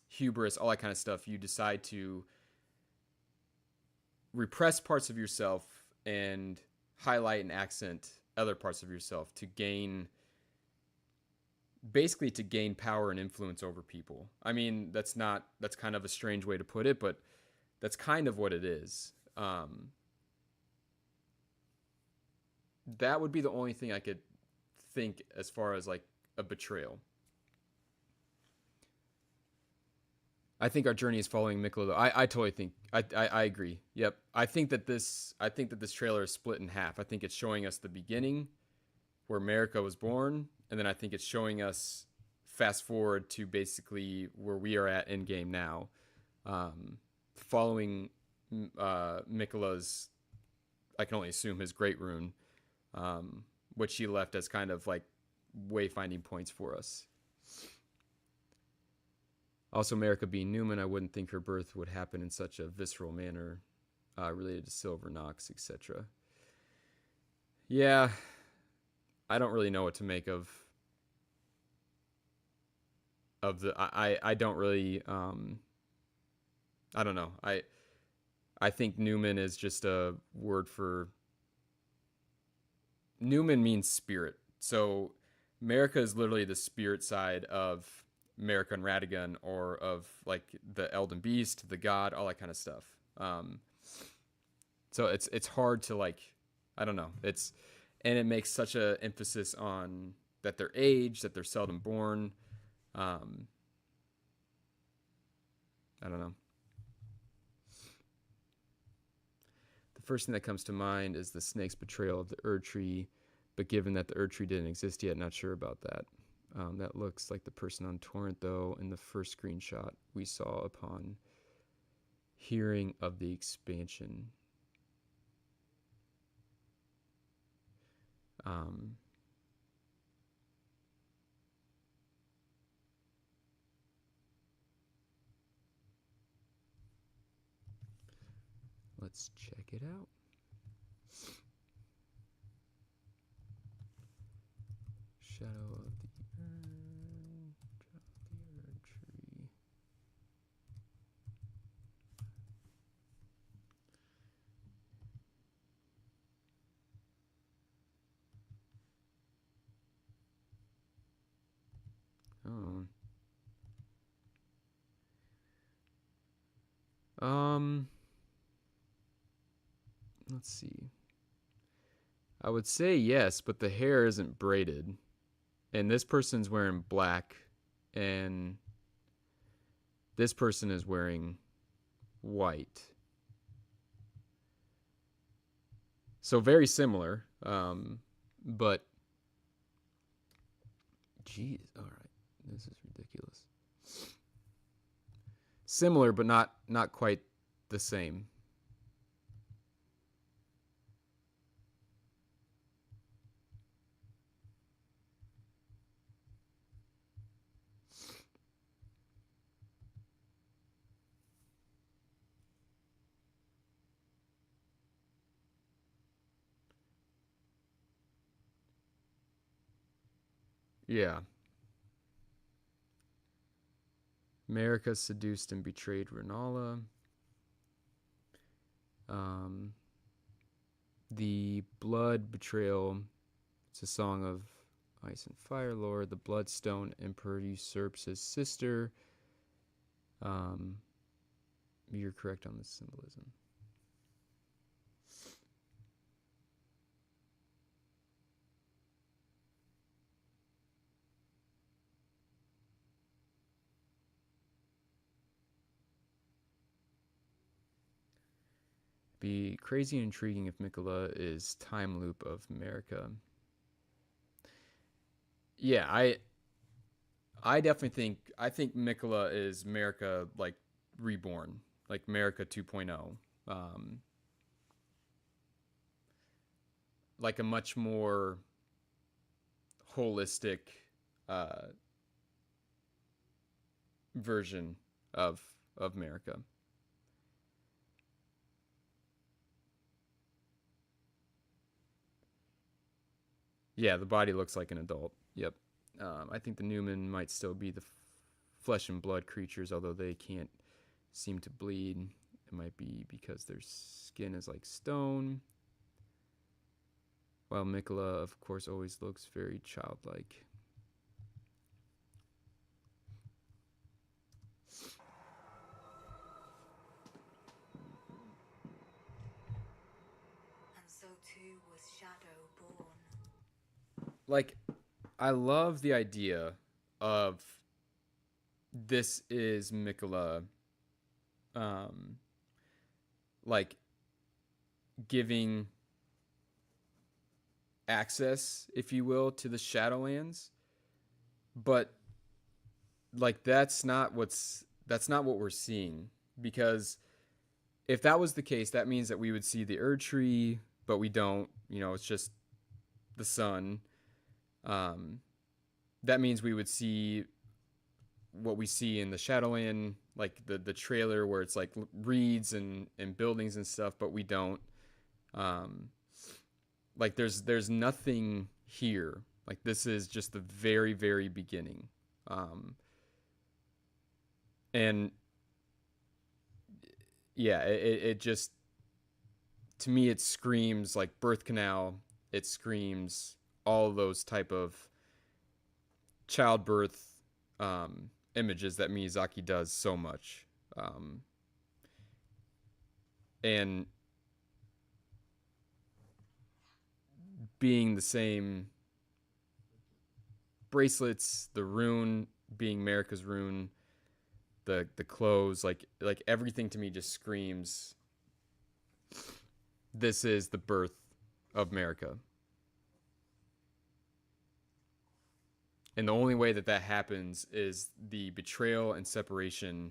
hubris, all that kind of stuff, you decide to repress parts of yourself and highlight and accent other parts of yourself to gain power and influence over people. I mean, that's kind of a strange way to put it, but that's kind of what it is. That would be the only thing I could think as far as like a betrayal. I think our journey is following Miklo. Though I totally think I agree. Yep. I think that this trailer is split in half. I think it's showing us the beginning where America was born, and then I think it's showing us fast forward to basically where we are at in game now, following Mikola's. I can only assume his great rune, which he left as kind of like wayfinding points for us. Also, America being Newman, I wouldn't think her birth would happen in such a visceral manner, related to Silver Knox, etc. Yeah, I don't really know what to make of the. I don't really. I don't know. I think Newman is just a word for. Newman means spirit, so America is literally the spirit side of America and Radigan, or of like the Elden Beast, the God, all that kind of stuff. So it's hard to like, I don't know. And it makes such a emphasis on that they're aged, that they're seldom born. I don't know. The first thing that comes to mind is the snake's betrayal of the Erdtree, but given that the Erdtree didn't exist yet, not sure about that. That looks like the person on Torrent, though, in the first screenshot we saw upon hearing of the expansion. Let's check it out. Shadow of the Erdtree. Oh. Let's see. I would say yes, but the hair isn't braided. And this person's wearing black, and this person is wearing white. So very similar, but geez, all right, this is ridiculous. Similar, but not quite the same. Yeah. America seduced and betrayed Renala. The Blood Betrayal. It's a song of Ice and Fire Lord. The Bloodstone Emperor usurps his sister. You're correct on this symbolism. Be crazy and intriguing if Mikola is time loop of America. Yeah, I definitely think Mikola is America like reborn, like America 2.0. Like a much more holistic version of America. Yeah, the body looks like an adult. Yep. I think the Newman might still be the flesh and blood creatures, although they can't seem to bleed. It might be because their skin is like stone. While Mikola, of course, always looks very childlike. And so too was Shadow born. Like, I love the idea of this is Mikola, um, like giving access, if you will, to the Shadowlands. But like that's not what we're seeing, because if that was the case, that means that we would see the Erdtree, but we don't. You know, it's just the sun. Um, that means we would see what we see in the Shadowland, like the trailer where it's like reeds and buildings and stuff, but we don't. Um, like there's nothing here. Like this is just the very very beginning, and yeah, it just, to me it screams like birth canal. It screams all those type of childbirth images that Miyazaki does so much, and being the same bracelets, the rune being Marika's rune, the clothes, like everything to me just screams this is the birth of Marika. And the only way that that happens is the betrayal and separation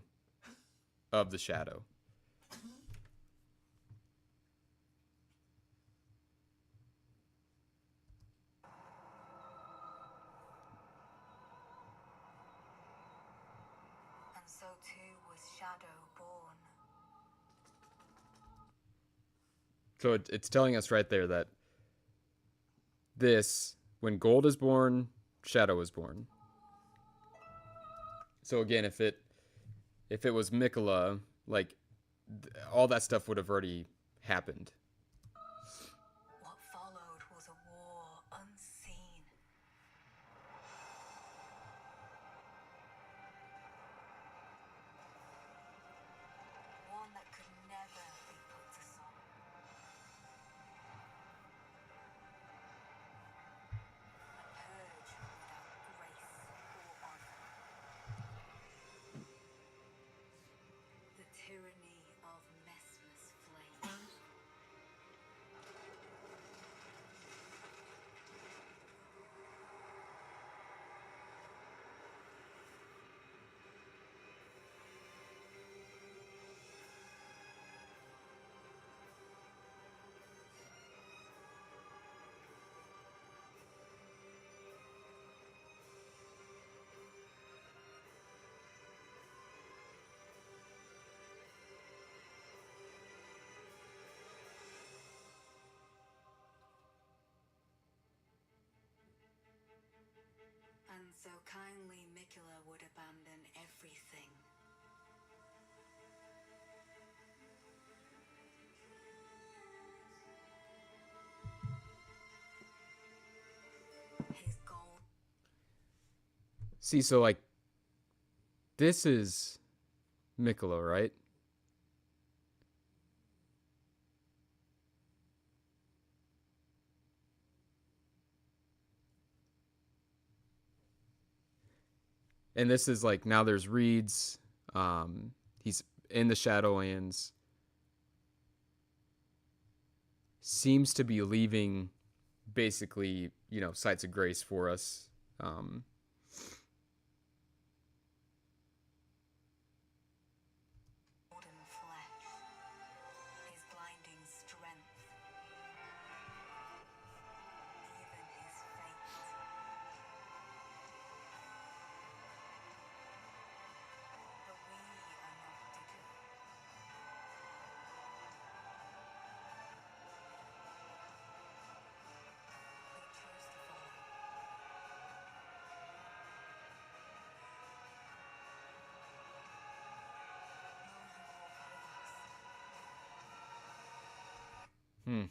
of the shadow. And so too was Shadow born. So it's telling us right there that this, when gold is born, shadow is born. So again, if it was Mikola, like all that stuff would have already happened. What followed was a war unseen. One that could never be put to song. A purge without grace or honor. The tyranny of messless flames. And so kindly Mikola would abandon everything. His goal. See, so like this is Mikola, right? And this is like, now there's reeds. He's in the Shadowlands. Seems to be leaving basically, you know, sites of grace for us. Golden flesh. His blinding strength. Even his fate. But we are not deterred. We choose to follow. Know you walk with us. Hmm.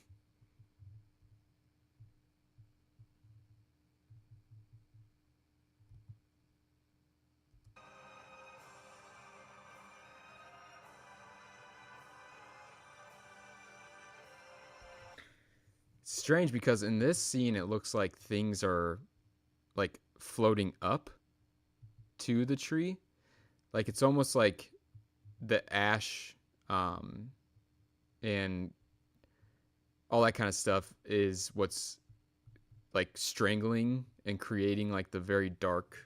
Strange, because in this scene it looks like things are like floating up to the tree, Like it's almost like the ash um, and all that kind of stuff is what's like strangling and creating like the very dark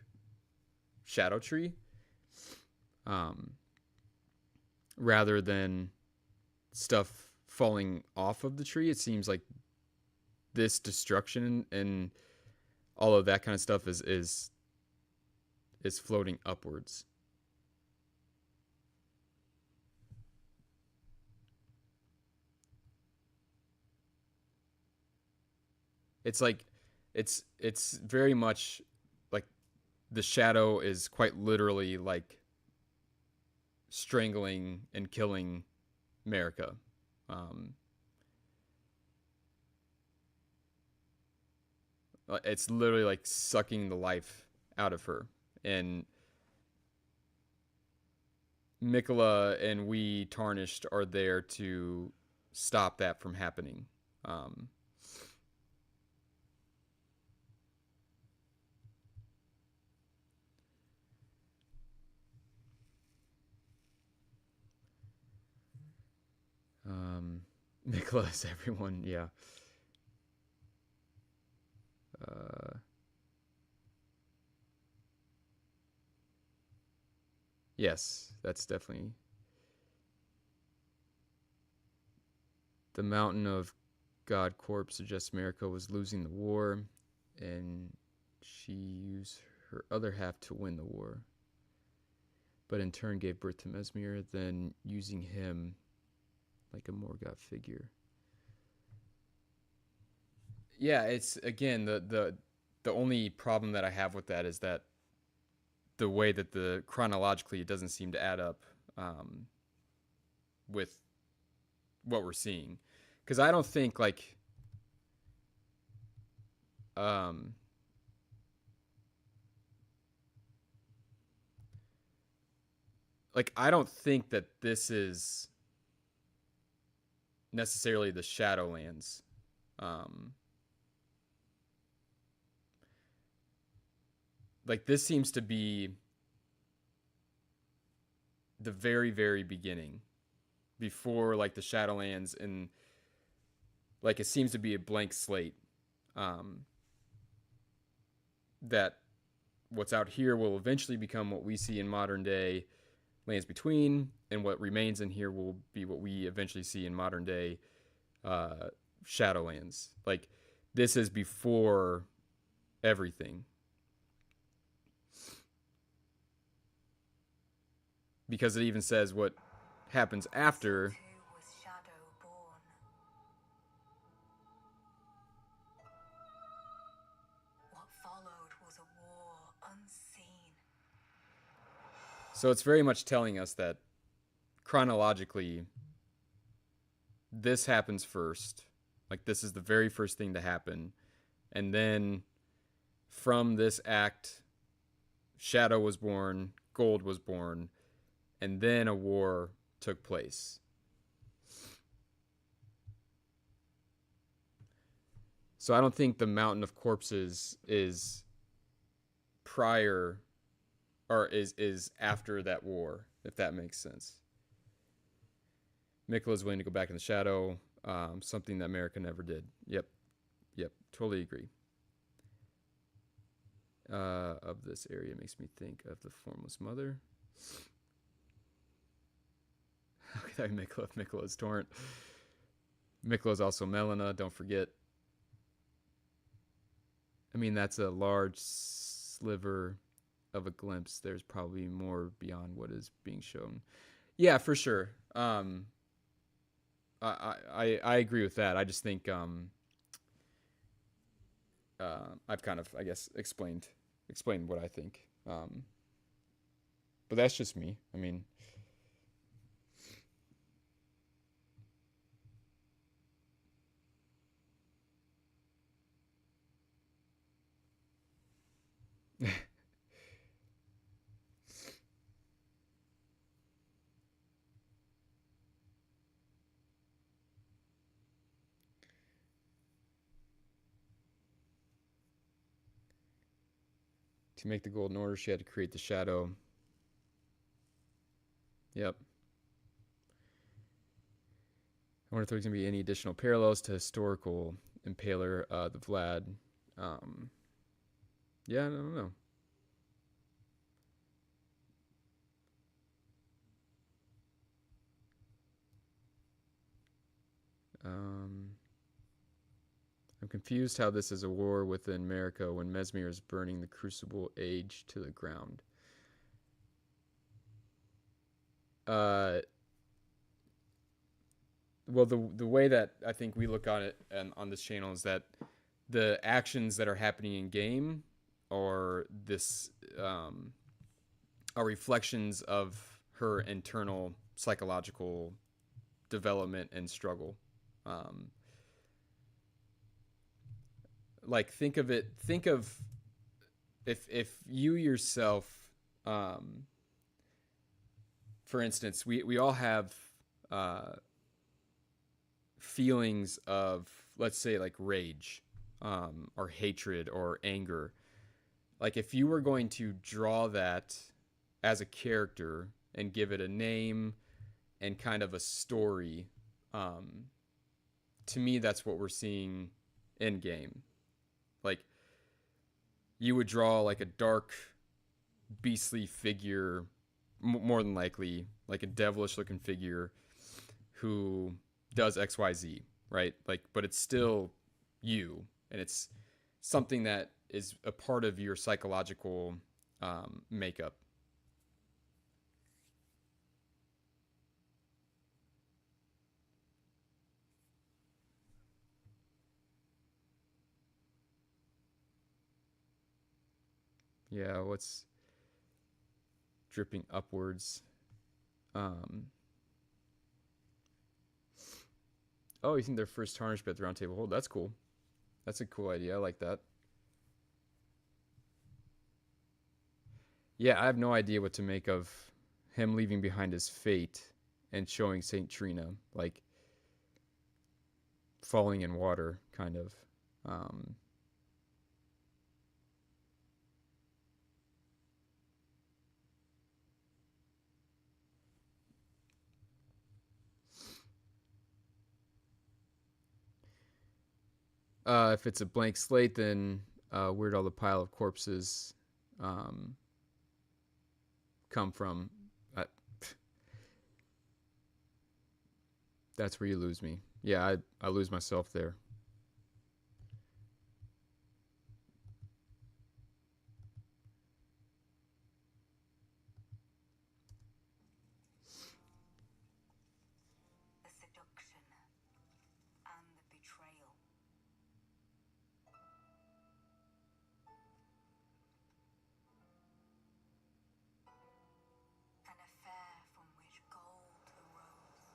shadow tree, um, rather than stuff falling off of the tree. It seems like this destruction and all of that kind of stuff is floating upwards. It's like it's very much like the shadow is quite literally like strangling and killing America. Um, it's literally like sucking the life out of her, and Mikola and we Tarnished are there to stop that from happening. Um, Mikola is everyone, yeah. Uh, yes, that's definitely the mountain of God corpse suggests America was losing the war, and she used her other half to win the war, but in turn gave birth to Mesmir, then using him like a Morgoth figure. Yeah, it's again the only problem that I have with that is that the way that the chronologically it doesn't seem to add up um, with what we're seeing, because I don't think um, like I don't think that this is necessarily the Shadowlands. Um, like this seems to be the very beginning before like the Shadowlands, and like it seems to be a blank slate. Um, that what's out here will eventually become what we see in modern day Lands Between, and what remains in here will be what we eventually see in modern day uh, Shadowlands. Like this is before everything, because it even says what happens after. Too was Shadow born. What followed was a war unseen. So it's very much telling us that chronologically, this happens first. Like this is the very first thing to happen, and then from this act, Shadow was born, Gold was born, and then a war took place. So I don't think the Mountain of Corpses is prior or is after that war, if that makes sense. Mikla is willing to go back in the shadow, something that America never did. Yep, totally agree. Of this area makes me think of the Formless Mother. Okay, Mikla, Mikla is Torrent. Mikla is also Melina, don't forget. I mean, that's a large sliver of a glimpse. There's probably more beyond what is being shown. Yeah, for sure. I agree with that. I just think I've kind of I guess explained what I think. But that's just me. I mean, to make the Golden Order, she had to create the Shadow. Yep. I wonder if there's gonna be any additional parallels to historical Impaler, the Vlad. Um, yeah, I don't know. Um, I'm confused how this is a war within America when Mesmer is burning the Crucible Age to the ground. Uh, well, the way that I think we look on it and on this channel is that the actions that are happening in game or this are reflections of her internal psychological development and struggle. Um, like think of if you yourself, um, for instance, we all have uh, feelings of, let's say, like rage, or hatred or anger. Like if you were going to draw that as a character and give it a name and kind of a story, um, to me that's what we're seeing in game. Like you would draw like a dark, beastly figure, more than likely, like a devilish looking figure who does XYZ, right? Like, but it's still you, and it's something that is a part of your psychological makeup. Yeah, what's dripping upwards? Um, oh, you think their first tarnish at the round table hold? That's cool. That's a cool idea. I like that. Yeah, I have no idea what to make of him leaving behind his fate and showing Saint Trina like falling in water, kind of. Um, if it's a blank slate, then where'd all the pile of corpses um, come from? Uh, that's where you lose me. Yeah, I lose myself there. The seduction and the betrayal. An affair from which gold arose.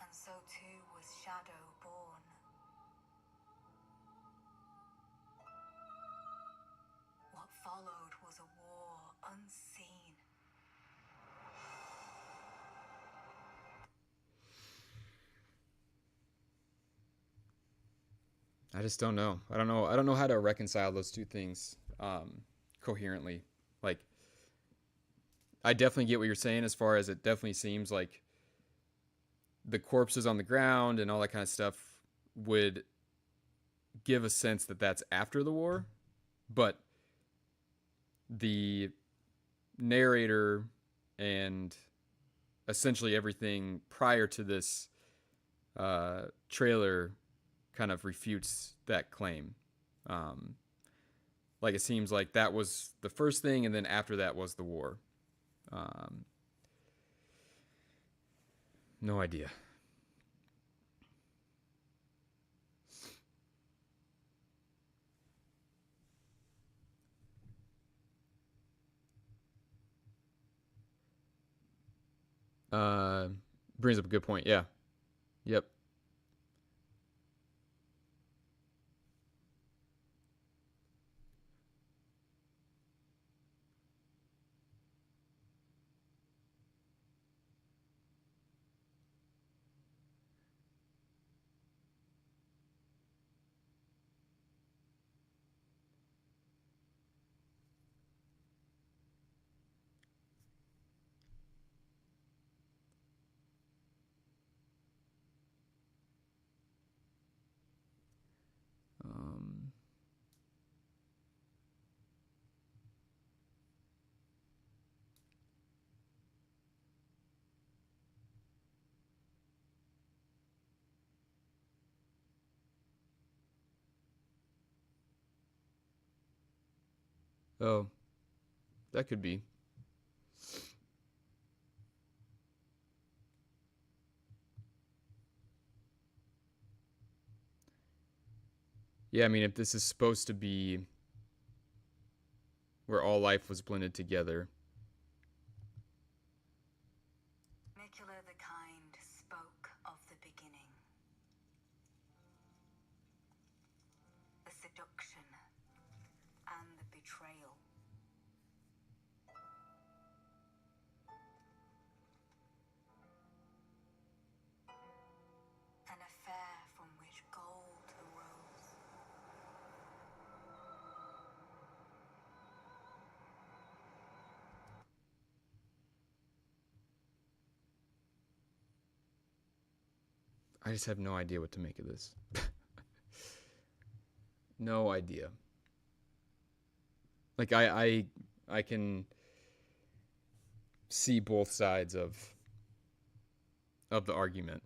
And so too was Shadow born. What followed was a war unseen. I just don't know. I don't know. I don't know how to reconcile those two things coherently. Like, I definitely get what you're saying as far as it definitely seems like the corpses on the ground and all that kind of stuff would give a sense that that's after the war, but the narrator and essentially everything prior to this trailer kind of refutes that claim. Um, like it seems like that was the first thing, and then after that was the war. Um, no idea. Uh, brings up a good point. Yeah. Yep. Oh, that could be. Yeah, I mean, if this is supposed to be where all life was blended together. Mikula the Kind spoke of the beginning. The seduction and the betrayal. An affair from which gold arose. I just have no idea what to make of this. No idea. Like I can see both sides of the argument.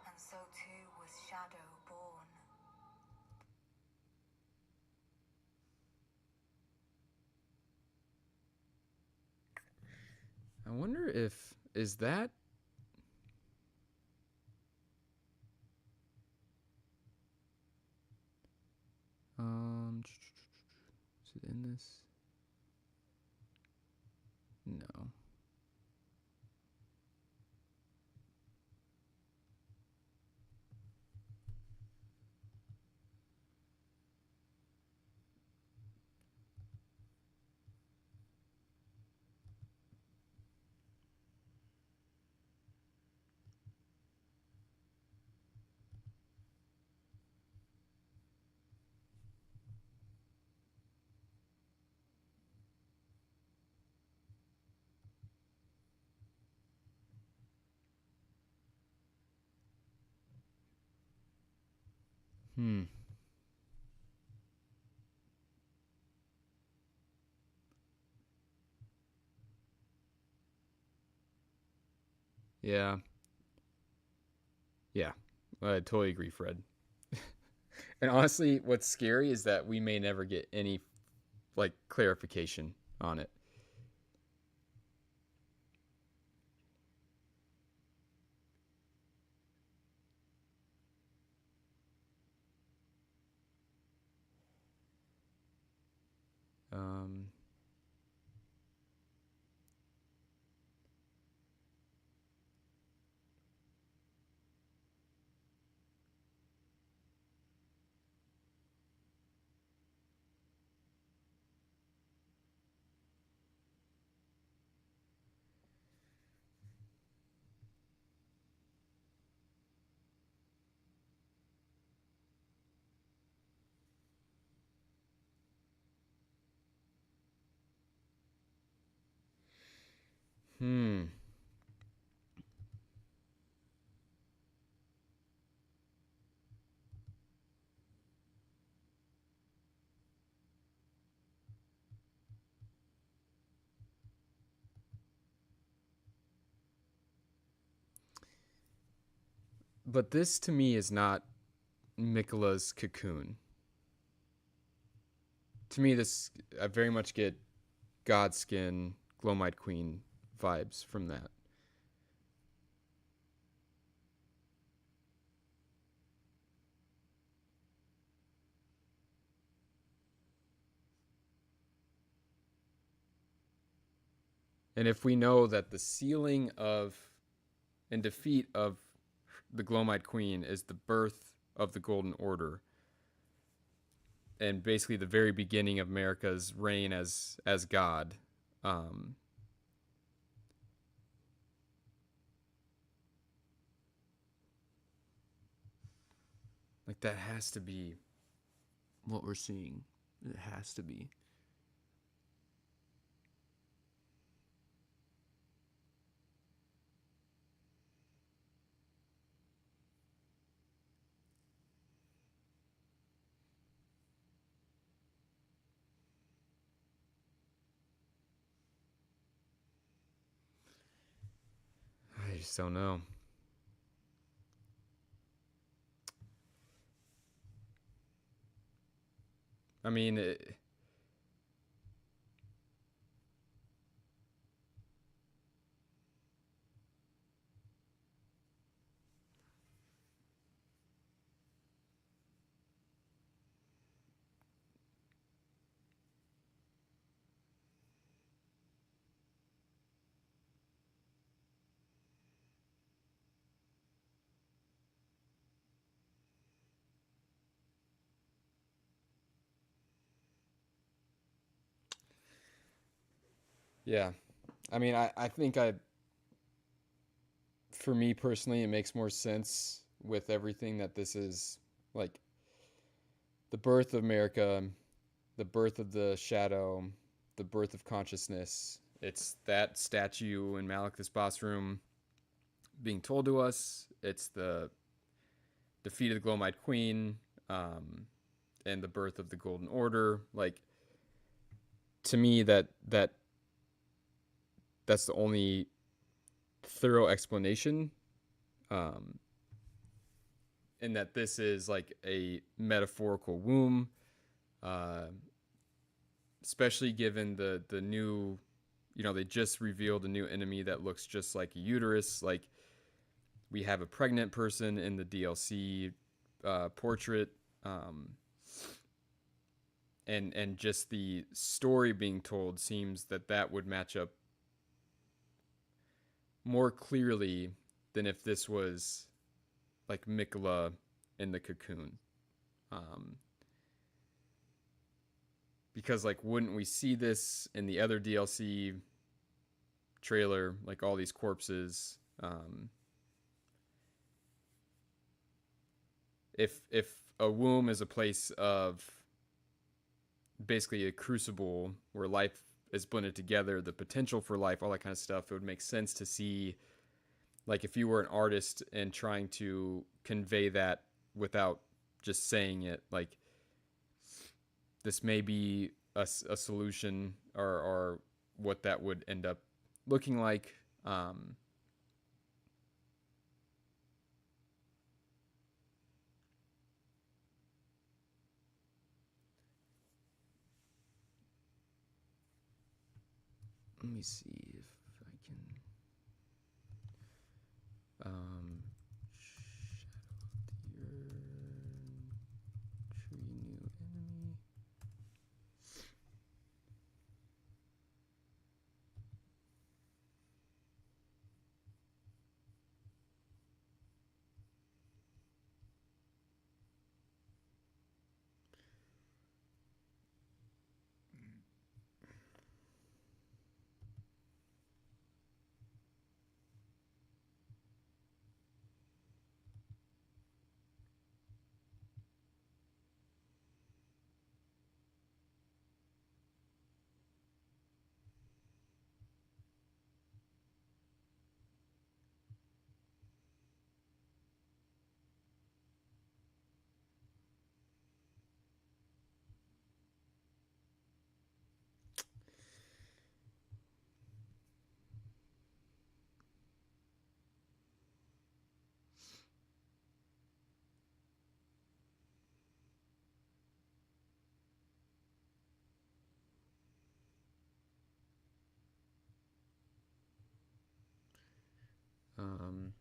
And so too was Shadow born. I wonder if is that is it in this? No. Hmm. Yeah. Yeah. I totally agree, Fred. And honestly, what's scary is that we may never get any like clarification on it. Um, hmm. But this to me is not Mikola's cocoon. To me, this I very much get Godskin, Glowmite Queen vibes from that. And if we know that the sealing of and defeat of the Glowmite Queen is the birth of the Golden Order, and basically the very beginning of America's reign as God, um, like that has to be what we're seeing. It has to be. just don't know. I mean, yeah. I mean, I think for me personally, it makes more sense with everything that this is like the birth of America, the birth of the shadow, the birth of consciousness. It's that statue in Malekith's boss room being told to us. It's the defeat of the Glowmite Queen, and the birth of the Golden Order. Like to me, that's the only thorough explanation, um, and that this is like a metaphorical womb, uh, especially given the new, they just revealed a new enemy that looks just like a uterus. Like we have a pregnant person in the DLC portrait, um, and just the story being told seems that would match up more clearly than if this was like Mikola in the cocoon. Um, because like wouldn't we see this in the other DLC trailer, like all these corpses? If a womb is a place of basically a crucible where life is blended together, the potential for life, all that kind of stuff, it would make sense to see, like, if you were an artist and trying to convey that without just saying it, like, this may be a solution, or what that would end up looking like. Let me see if I can. Shadow of the Erdtree, new enemy. Um,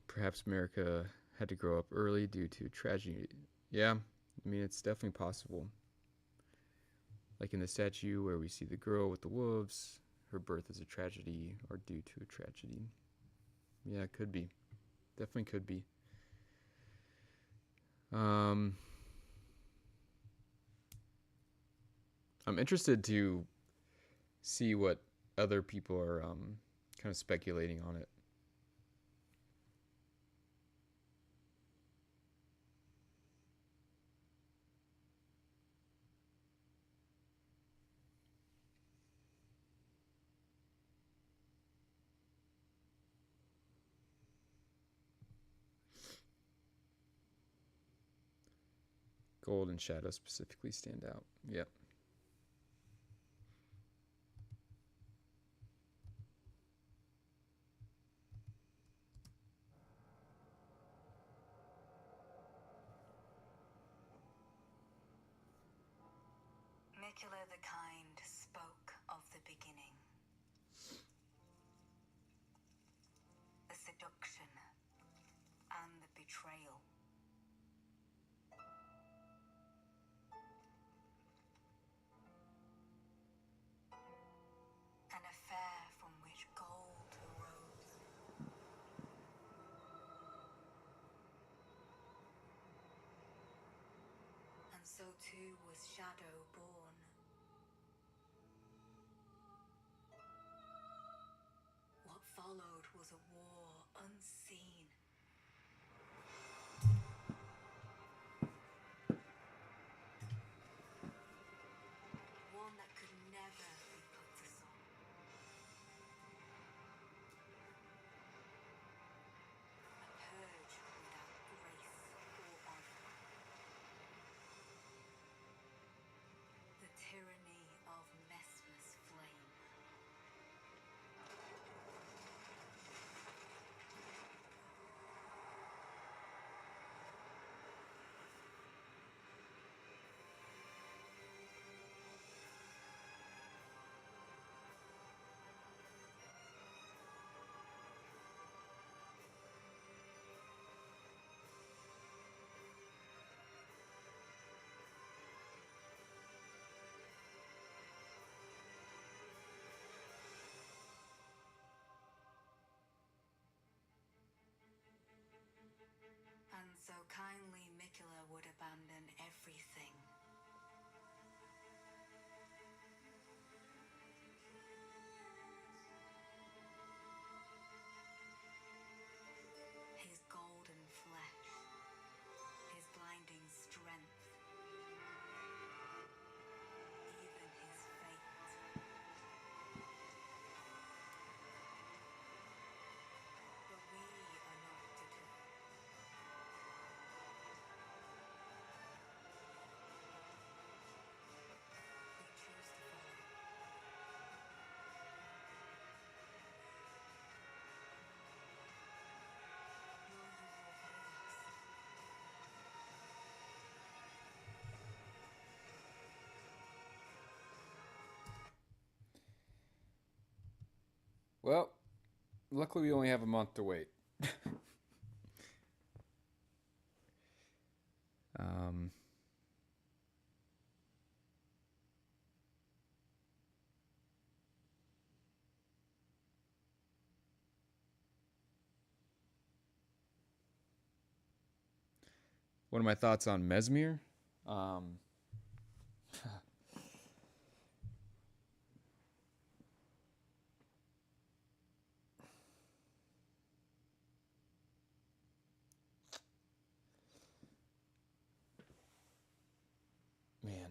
Perhaps America had to grow up early due to tragedy. Yeah, I mean, it's definitely possible. Like in the statue where we see the girl with the wolves, her birth is a tragedy or due to a tragedy. Yeah, it could be. Definitely could be. Um, I'm interested to see what other people are kind of speculating on it. Gold and shadow specifically stand out. Yep. Micula the Kind spoke of the beginning. The seduction and the betrayal. An affair from which gold arose. And so too was Shadow born. What followed was a war unseen. One that could never be put to song. A purge without grace or honor. The tyranny of Mesmer's flame. And so kindly Micula would abandon everything. His golden flesh, his blinding strength, even his fate. But we are not deterred. We choose to follow. Will you walk with us? Well, luckily we only have a month to wait. um, what are my thoughts on Mesmer? Man.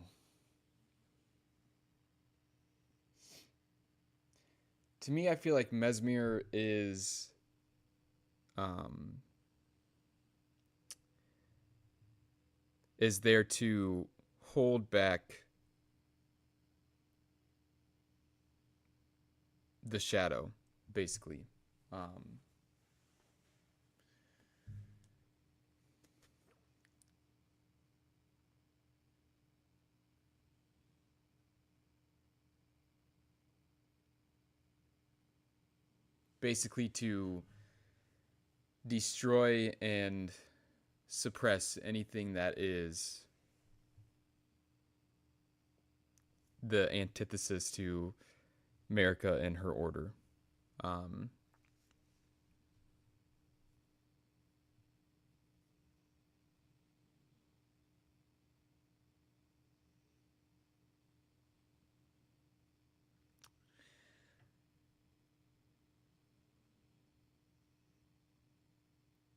To me, I feel like Mesmer um, is there to hold back the shadow, basically. Um, basically to destroy and suppress anything that is the antithesis to America and her order. Um,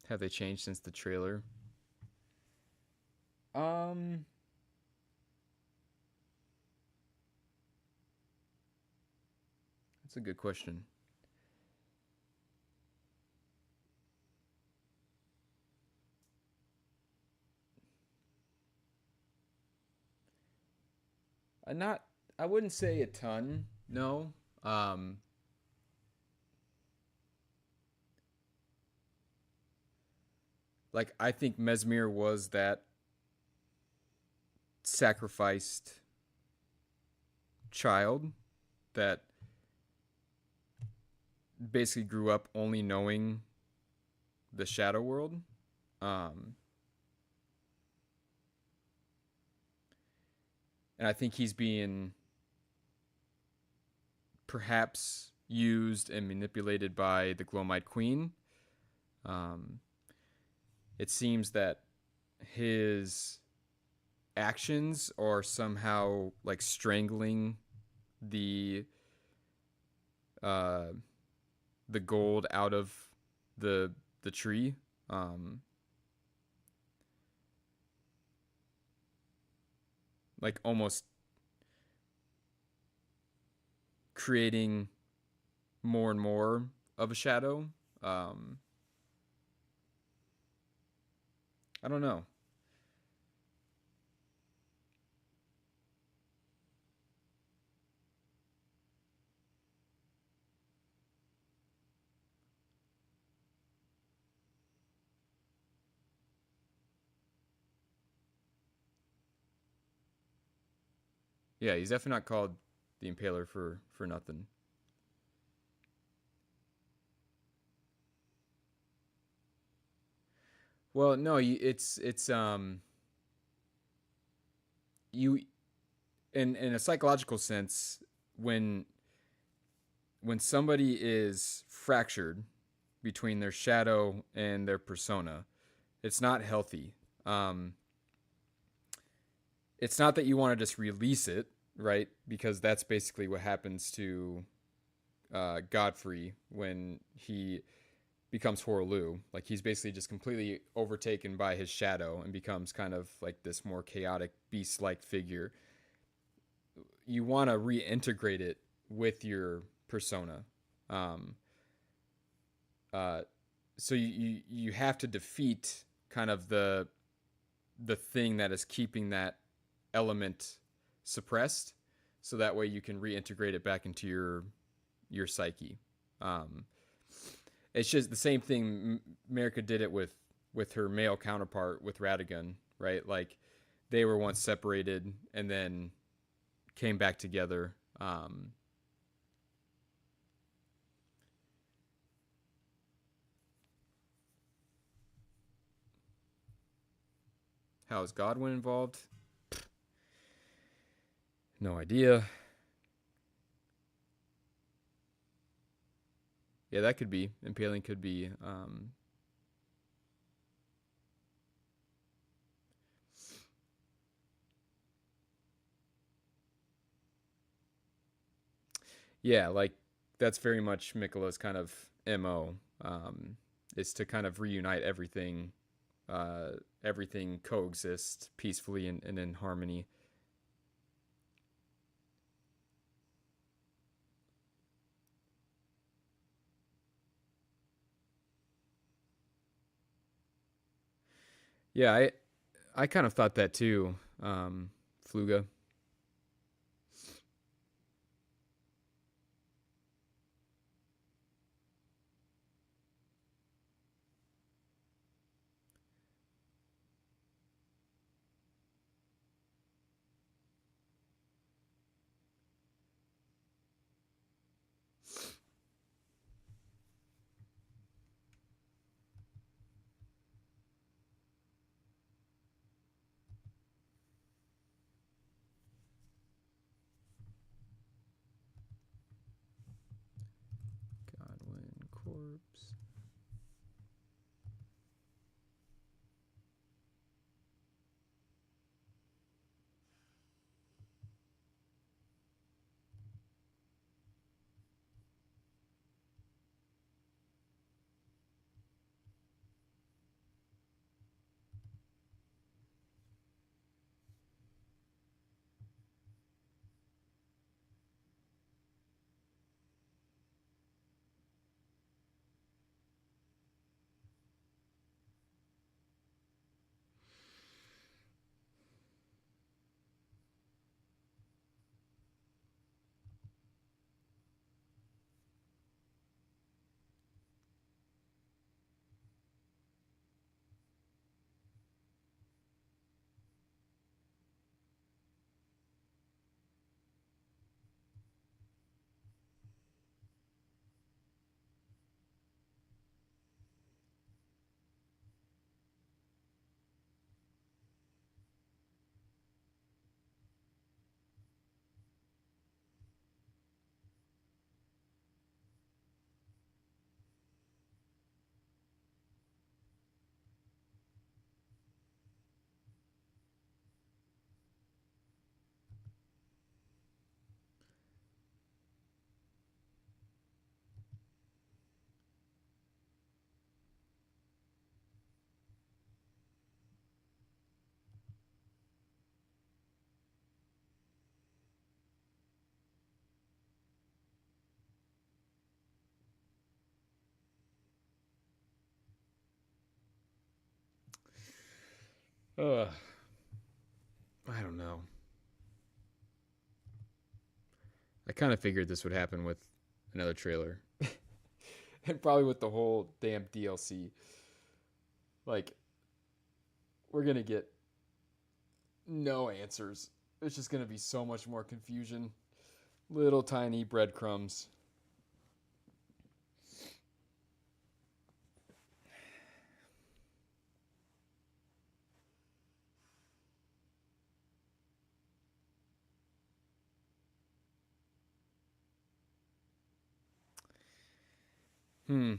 have they changed since the trailer? Um, that's a good question. Not, I wouldn't say a ton. No. Um, like I think Mesmer was that sacrificed child that basically grew up only knowing the shadow world. Um, and I think he's being perhaps used and manipulated by the Glowmite Queen. Um, it seems that his actions are somehow like strangling the uh, the gold out of the the tree. Um, like almost creating more and more of a shadow. Um, I don't know. Yeah, he's definitely not called the Impaler for nothing. Well, no, it's you in a psychological sense when when somebody is fractured between their shadow and their persona, it's not healthy. Um, it's not that you want to just release it, right? Because that's basically what happens to Godfrey when he becomes Horlu. Like he's basically just completely overtaken by his shadow and becomes kind of like this more chaotic beast-like figure. You want to reintegrate it with your persona. Um, uh, so you have to defeat kind of the thing that is keeping that element suppressed, so that way you can reintegrate it back into your psyche. Um, it's just the same thing. America did it with her male counterpart with Radigan, right? Like they were once separated and then came back together. How is Godwin involved? No idea. Yeah, that could be. Impaling could be. Yeah, like that's very much Mikkela's kind of MO. Is to kind of reunite everything, uh, everything coexists peacefully and in harmony. Yeah, I kind of thought that too. Fluga. Godwin corpse. Uh, I don't know. I kind of figured this would happen with another trailer. And probably with the whole damn DLC. Like, we're going to get no answers. It's just going to be so much more confusion. Little tiny breadcrumbs. Hmm.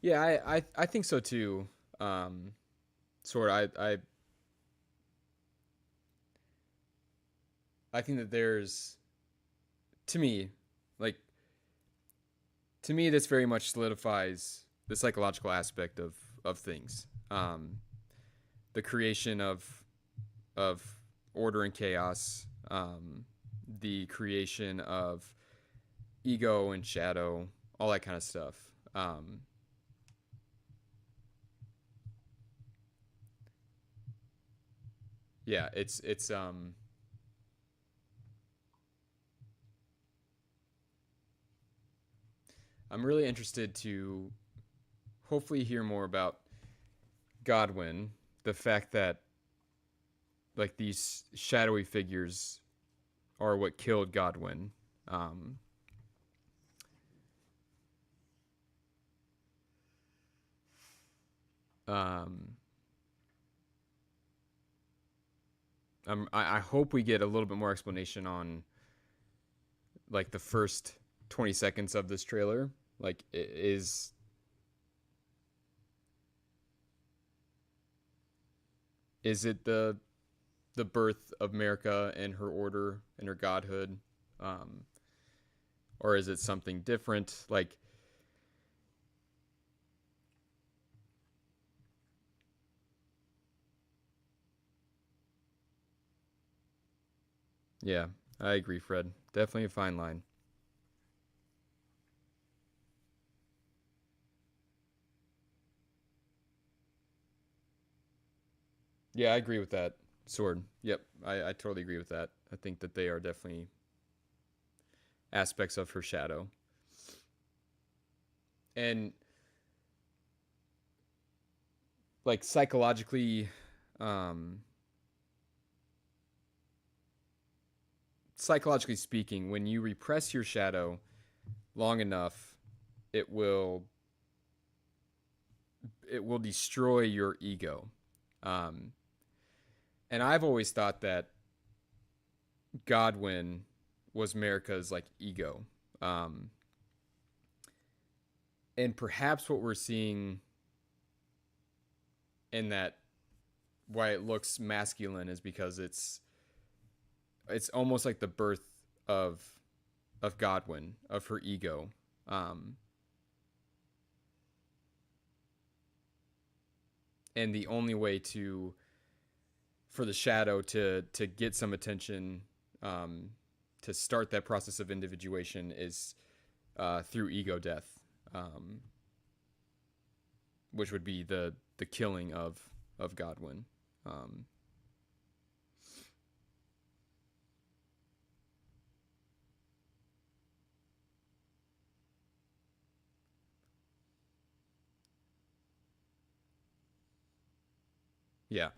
Yeah, I think so too. Sort of, I think that there's, to me, like, to me, this very much solidifies the psychological aspect of things. The creation of order and chaos, the creation of ego and shadow, all that kind of stuff. Um, yeah, it's. I'm really interested to hopefully hear more about Godwin. The fact that like these shadowy figures are what killed Godwin. Um, um, I hope we get a little bit more explanation on like the first 20 seconds of this trailer. Like, is it the birth of America and her order and her godhood, um, or is it something different? Like, yeah, I agree, Fred. Definitely a fine line. Yeah, I agree with that. Sword. Yep, I totally agree with that. I think that they are definitely aspects of her shadow. And like um psychologically speaking, when you repress your shadow long enough, it will it will destroy your ego. Um and I've always thought that Godwin was America's like ego. Um and perhaps what we're seeing in that why it looks masculine is because it's almost like the birth of of Godwin, of her ego. Um, and the only way to for the shadow to get some attention, um, to start that process of individuation is through ego death, um, which would be the killing of Godwin. Um, yeah,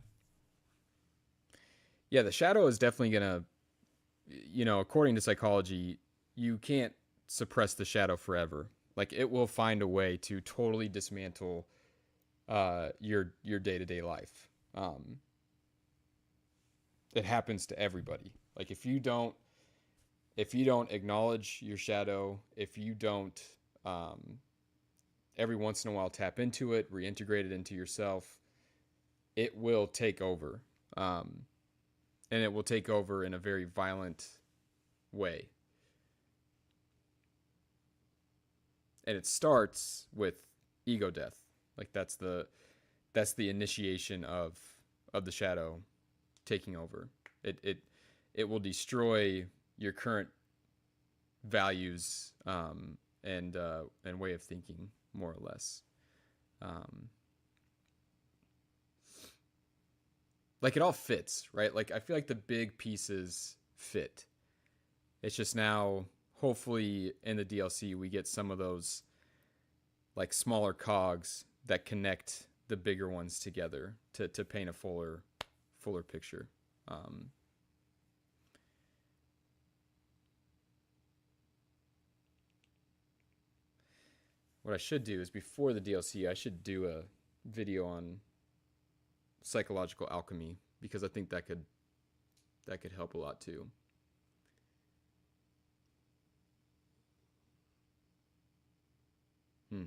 yeah. The shadow is definitely gonna, according to psychology, you can't suppress the shadow forever. Like it will find a way to totally dismantle your day to day life. It happens to everybody. Like if you don't acknowledge your shadow, if you don't um, every once in a while tap into it, reintegrate it into yourself, it will take over, um, and it will take over in a very violent way. and it starts with ego death. Like that's the initiation of the shadow taking over. It will destroy your current values, and way of thinking, more or less. Um, like it all fits, right? Like I feel like the big pieces fit. It's just now, hopefully, in the DLC we get some of those like smaller cogs that connect the bigger ones together to paint a fuller picture. Um, what I should do is, before the DLC, I should do a video on psychological alchemy, because I think that could help a lot too. Hmm.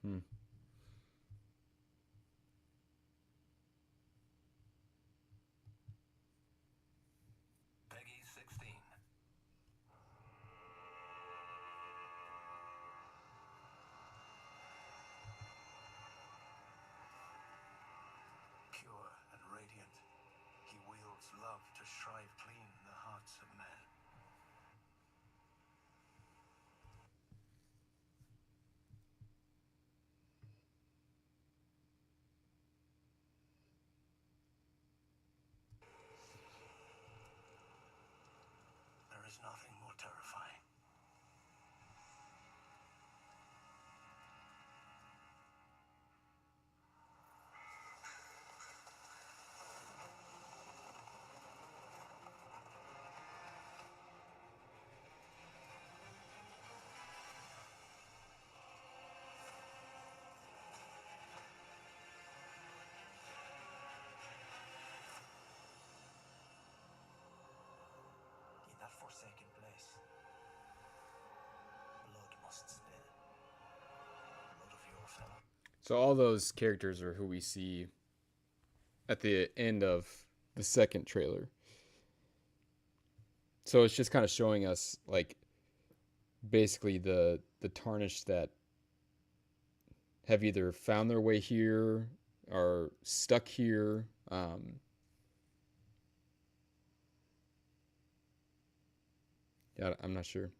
Hmm. Peggy 16. Pure and radiant, he wields love to shrive clean the hearts of men. There is nothing more terrifying. In that forsaken place, blood must spill. Blood of your fellow. So all those characters are who we see at the end of the second trailer. So it's just kind of showing us, like, basically the tarnished that have either found their way here, are stuck here. Yeah, I'm not sure.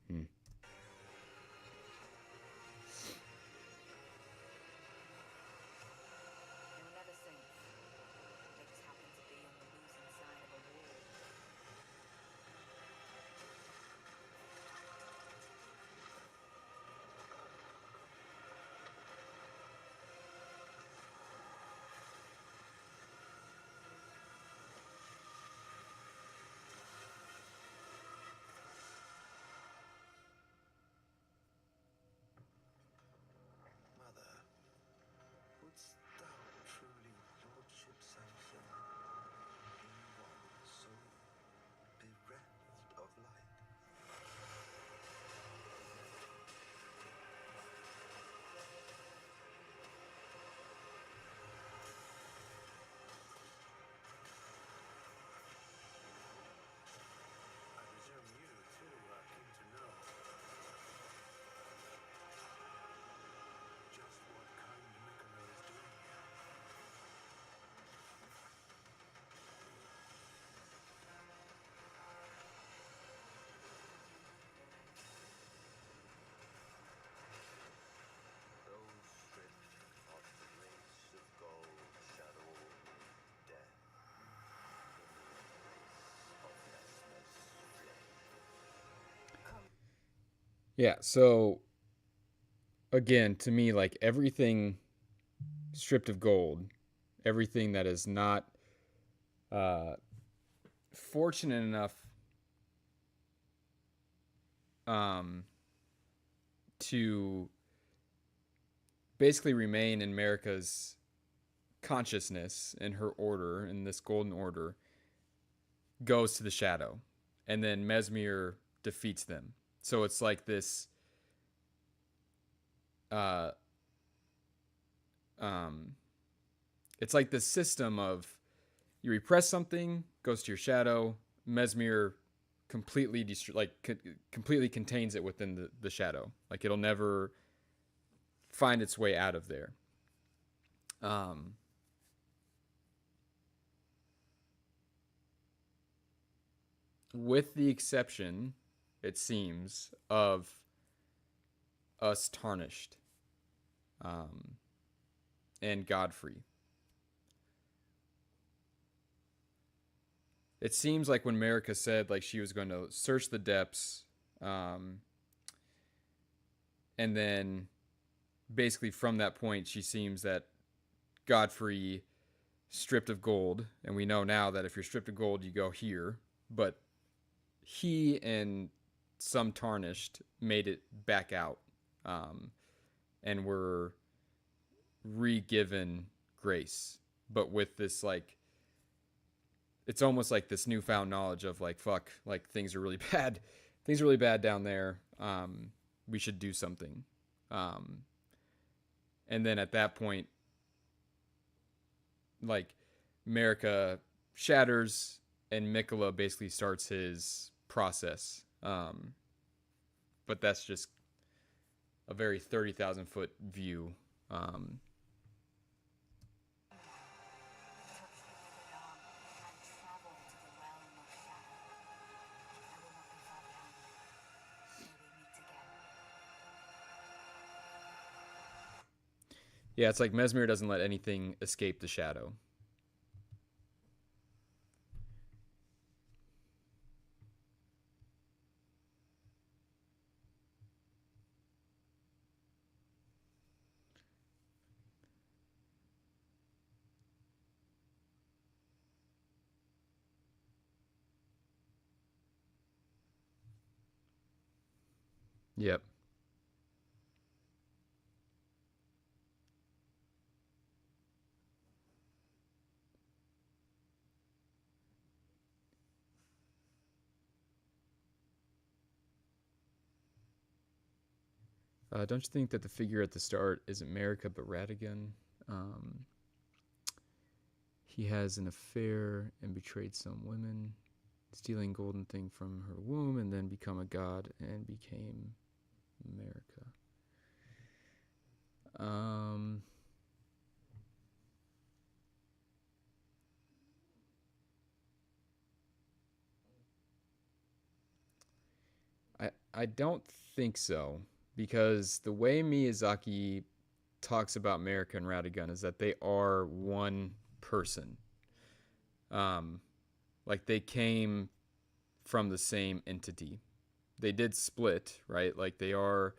Hmm. You'll never sink. Yeah, so again, to me, like everything stripped of gold, everything that is not uh, fortunate enough um, to basically remain in America's consciousness in her order, in this golden order, goes to the shadow. And then Mesmer defeats them. So it's like this uh um it's like this system of you repress something, goes to your shadow, Mesmer completely completely contains it within the shadow. Like it'll never find its way out of there. Um with the exception, it seems, of us tarnished um, and Godfrey. It seems like when Marika said like she was going to search the depths, um, and then basically from that point, she seems that Godfrey stripped of gold, and we know now that if you're stripped of gold, you go here. But he and some tarnished made it back out, um, and were re-given grace, but with this like it's almost like this newfound knowledge of like fuck, like things are really bad, things are really bad down there. We should do something. Um, and then at that point, like America shatters, and Mikola basically starts his process. But that's just a very 30,000 foot view. Um, yeah, it's like Mesmer doesn't let anything escape the shadow. Yep. Don't you think that the figure at the start isn't America but Radigan? Um, he has an affair and betrayed some women, stealing golden thing from her womb, and then become a god and became America. Um, I don't think so, because the way Miyazaki talks about America and Radigan is that they are one person. Um, like they came from the same entity. They did split, right? Like they are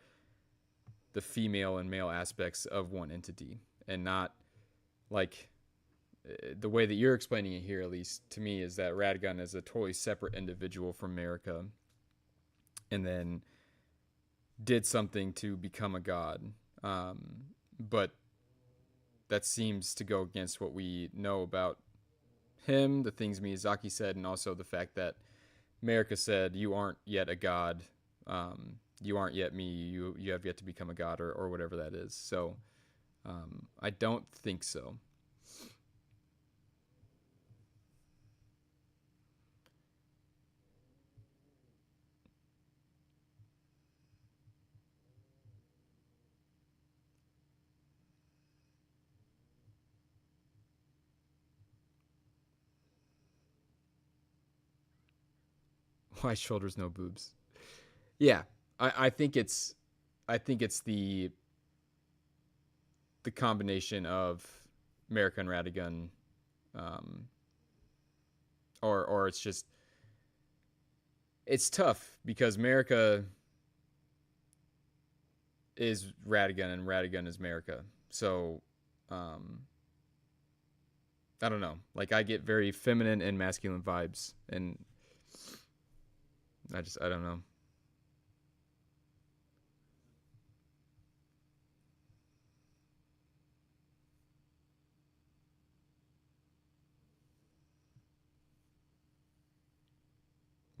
the female and male aspects of one entity, and not like the way that you're explaining it here, at least to me, is that Radigan is a totally separate individual from America, and then did something to become a god. But that seems to go against what we know about him, the things Miyazaki said, and also the fact that America said, "You aren't yet a god. You aren't yet me. You have yet to become a god, or whatever that is." So I don't think so. Why shoulders, no boobs? Yeah, I think it's the combination of America and Radigan, um, or it's just it's tough because America is Ratigan and Ratigan is Marika. So, um, I don't know. Like I get very feminine and masculine vibes, and I don't know.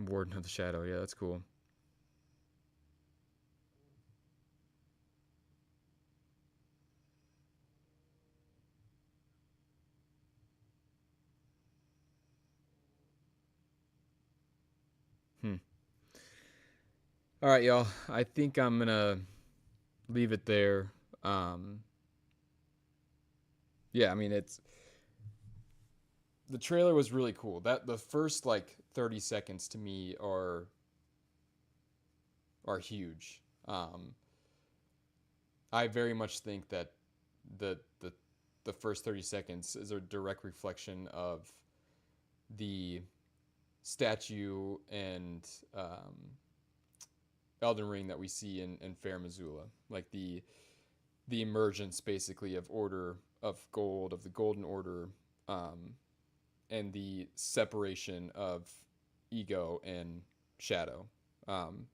Warden of the Shadow. Yeah, that's cool. Hmm. All right, y'all. I think I'm gonna leave it there. Um, yeah, I mean it's the trailer was really cool. That the first like 30 seconds to me are huge. I very much think that the the the first 30 seconds is a direct reflection of the statue and Elden Ring that we see in Fair Missoula, like the emergence basically of order of gold of the Golden Order, um, and the separation of ego and shadow. Um,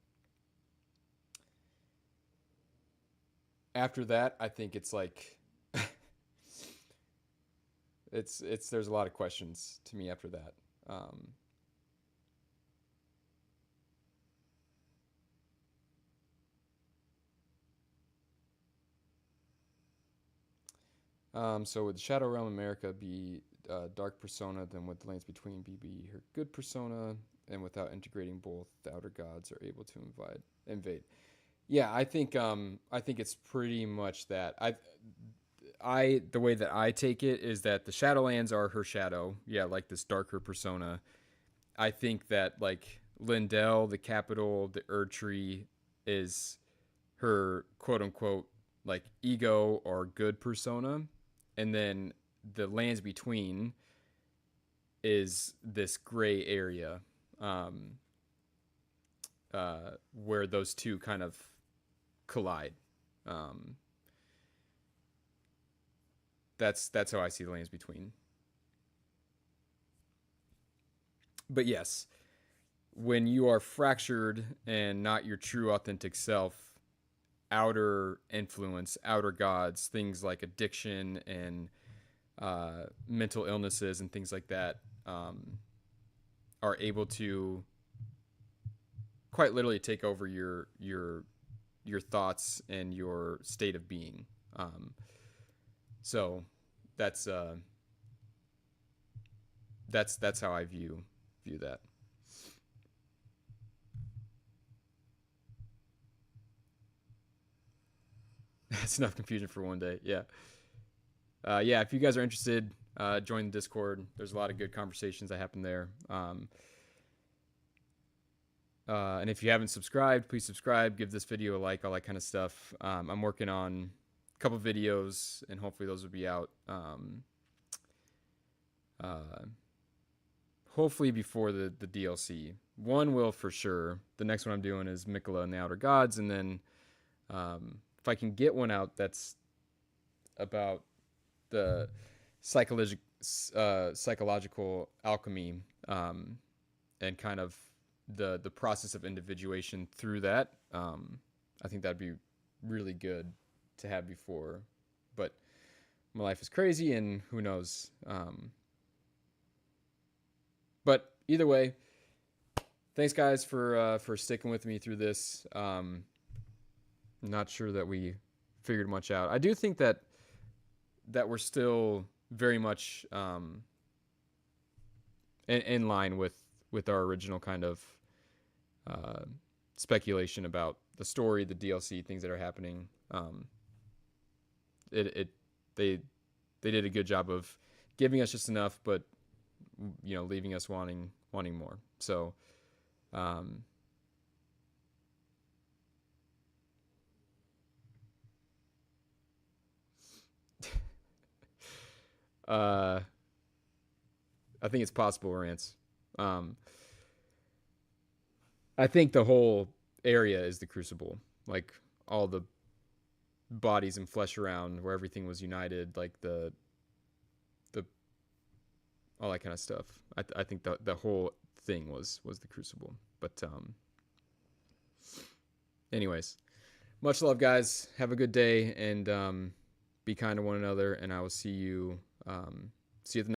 After that, I think it's like it's there's a lot of questions to me after that. Um, so would Shadow Realm America be dark persona? Then would the lands between be her good persona? And without integrating both, the outer gods are able to invade. Yeah, I think it's pretty much that. I the way that I take it is that the Shadowlands are her shadow. Yeah, like this darker persona. I think that like Lindell, the capital, the Erdtree is her quote unquote like ego or good persona, and then the lands between is this gray area, um, where those two kind of collide. Um, that's how I see the lands between. But yes, when you are fractured and not your true authentic self, outer influence, outer gods, things like addiction and mental illnesses and things like that, are able to quite literally take over your thoughts and your state of being. Um, so that's that's how I view that. That's enough confusion for one day. Yeah. Yeah. If you guys are interested, join the Discord. There's a lot of good conversations that happen there. And if you haven't subscribed, please subscribe. Give this video a like, all that kind of stuff. I'm working on a couple videos, and hopefully those will be out. Uh, Hopefully before the DLC. One will for sure. The next one I'm doing is Mikola and the Outer Gods, and then if I can get one out that's about the psychological alchemy, and kind of the process of individuation through that. I think that'd be really good to have before, but my life is crazy, and who knows. But either way, thanks guys for sticking with me through this. Not sure that we figured much out. I do think that we're still very much in line with our original kind of uh, speculation about the story, the DLC, things that are happening. It they they did a good job of giving us just enough, but leaving us wanting more. So, um, uh, I think it's possible, Rance. Um, I think the whole area is the Crucible. Like all the bodies and flesh around, where everything was united, like the all that kind of stuff. I think the whole thing was the Crucible. But anyways, much love, guys. Have a good day, and be kind to one another. And I will see you at the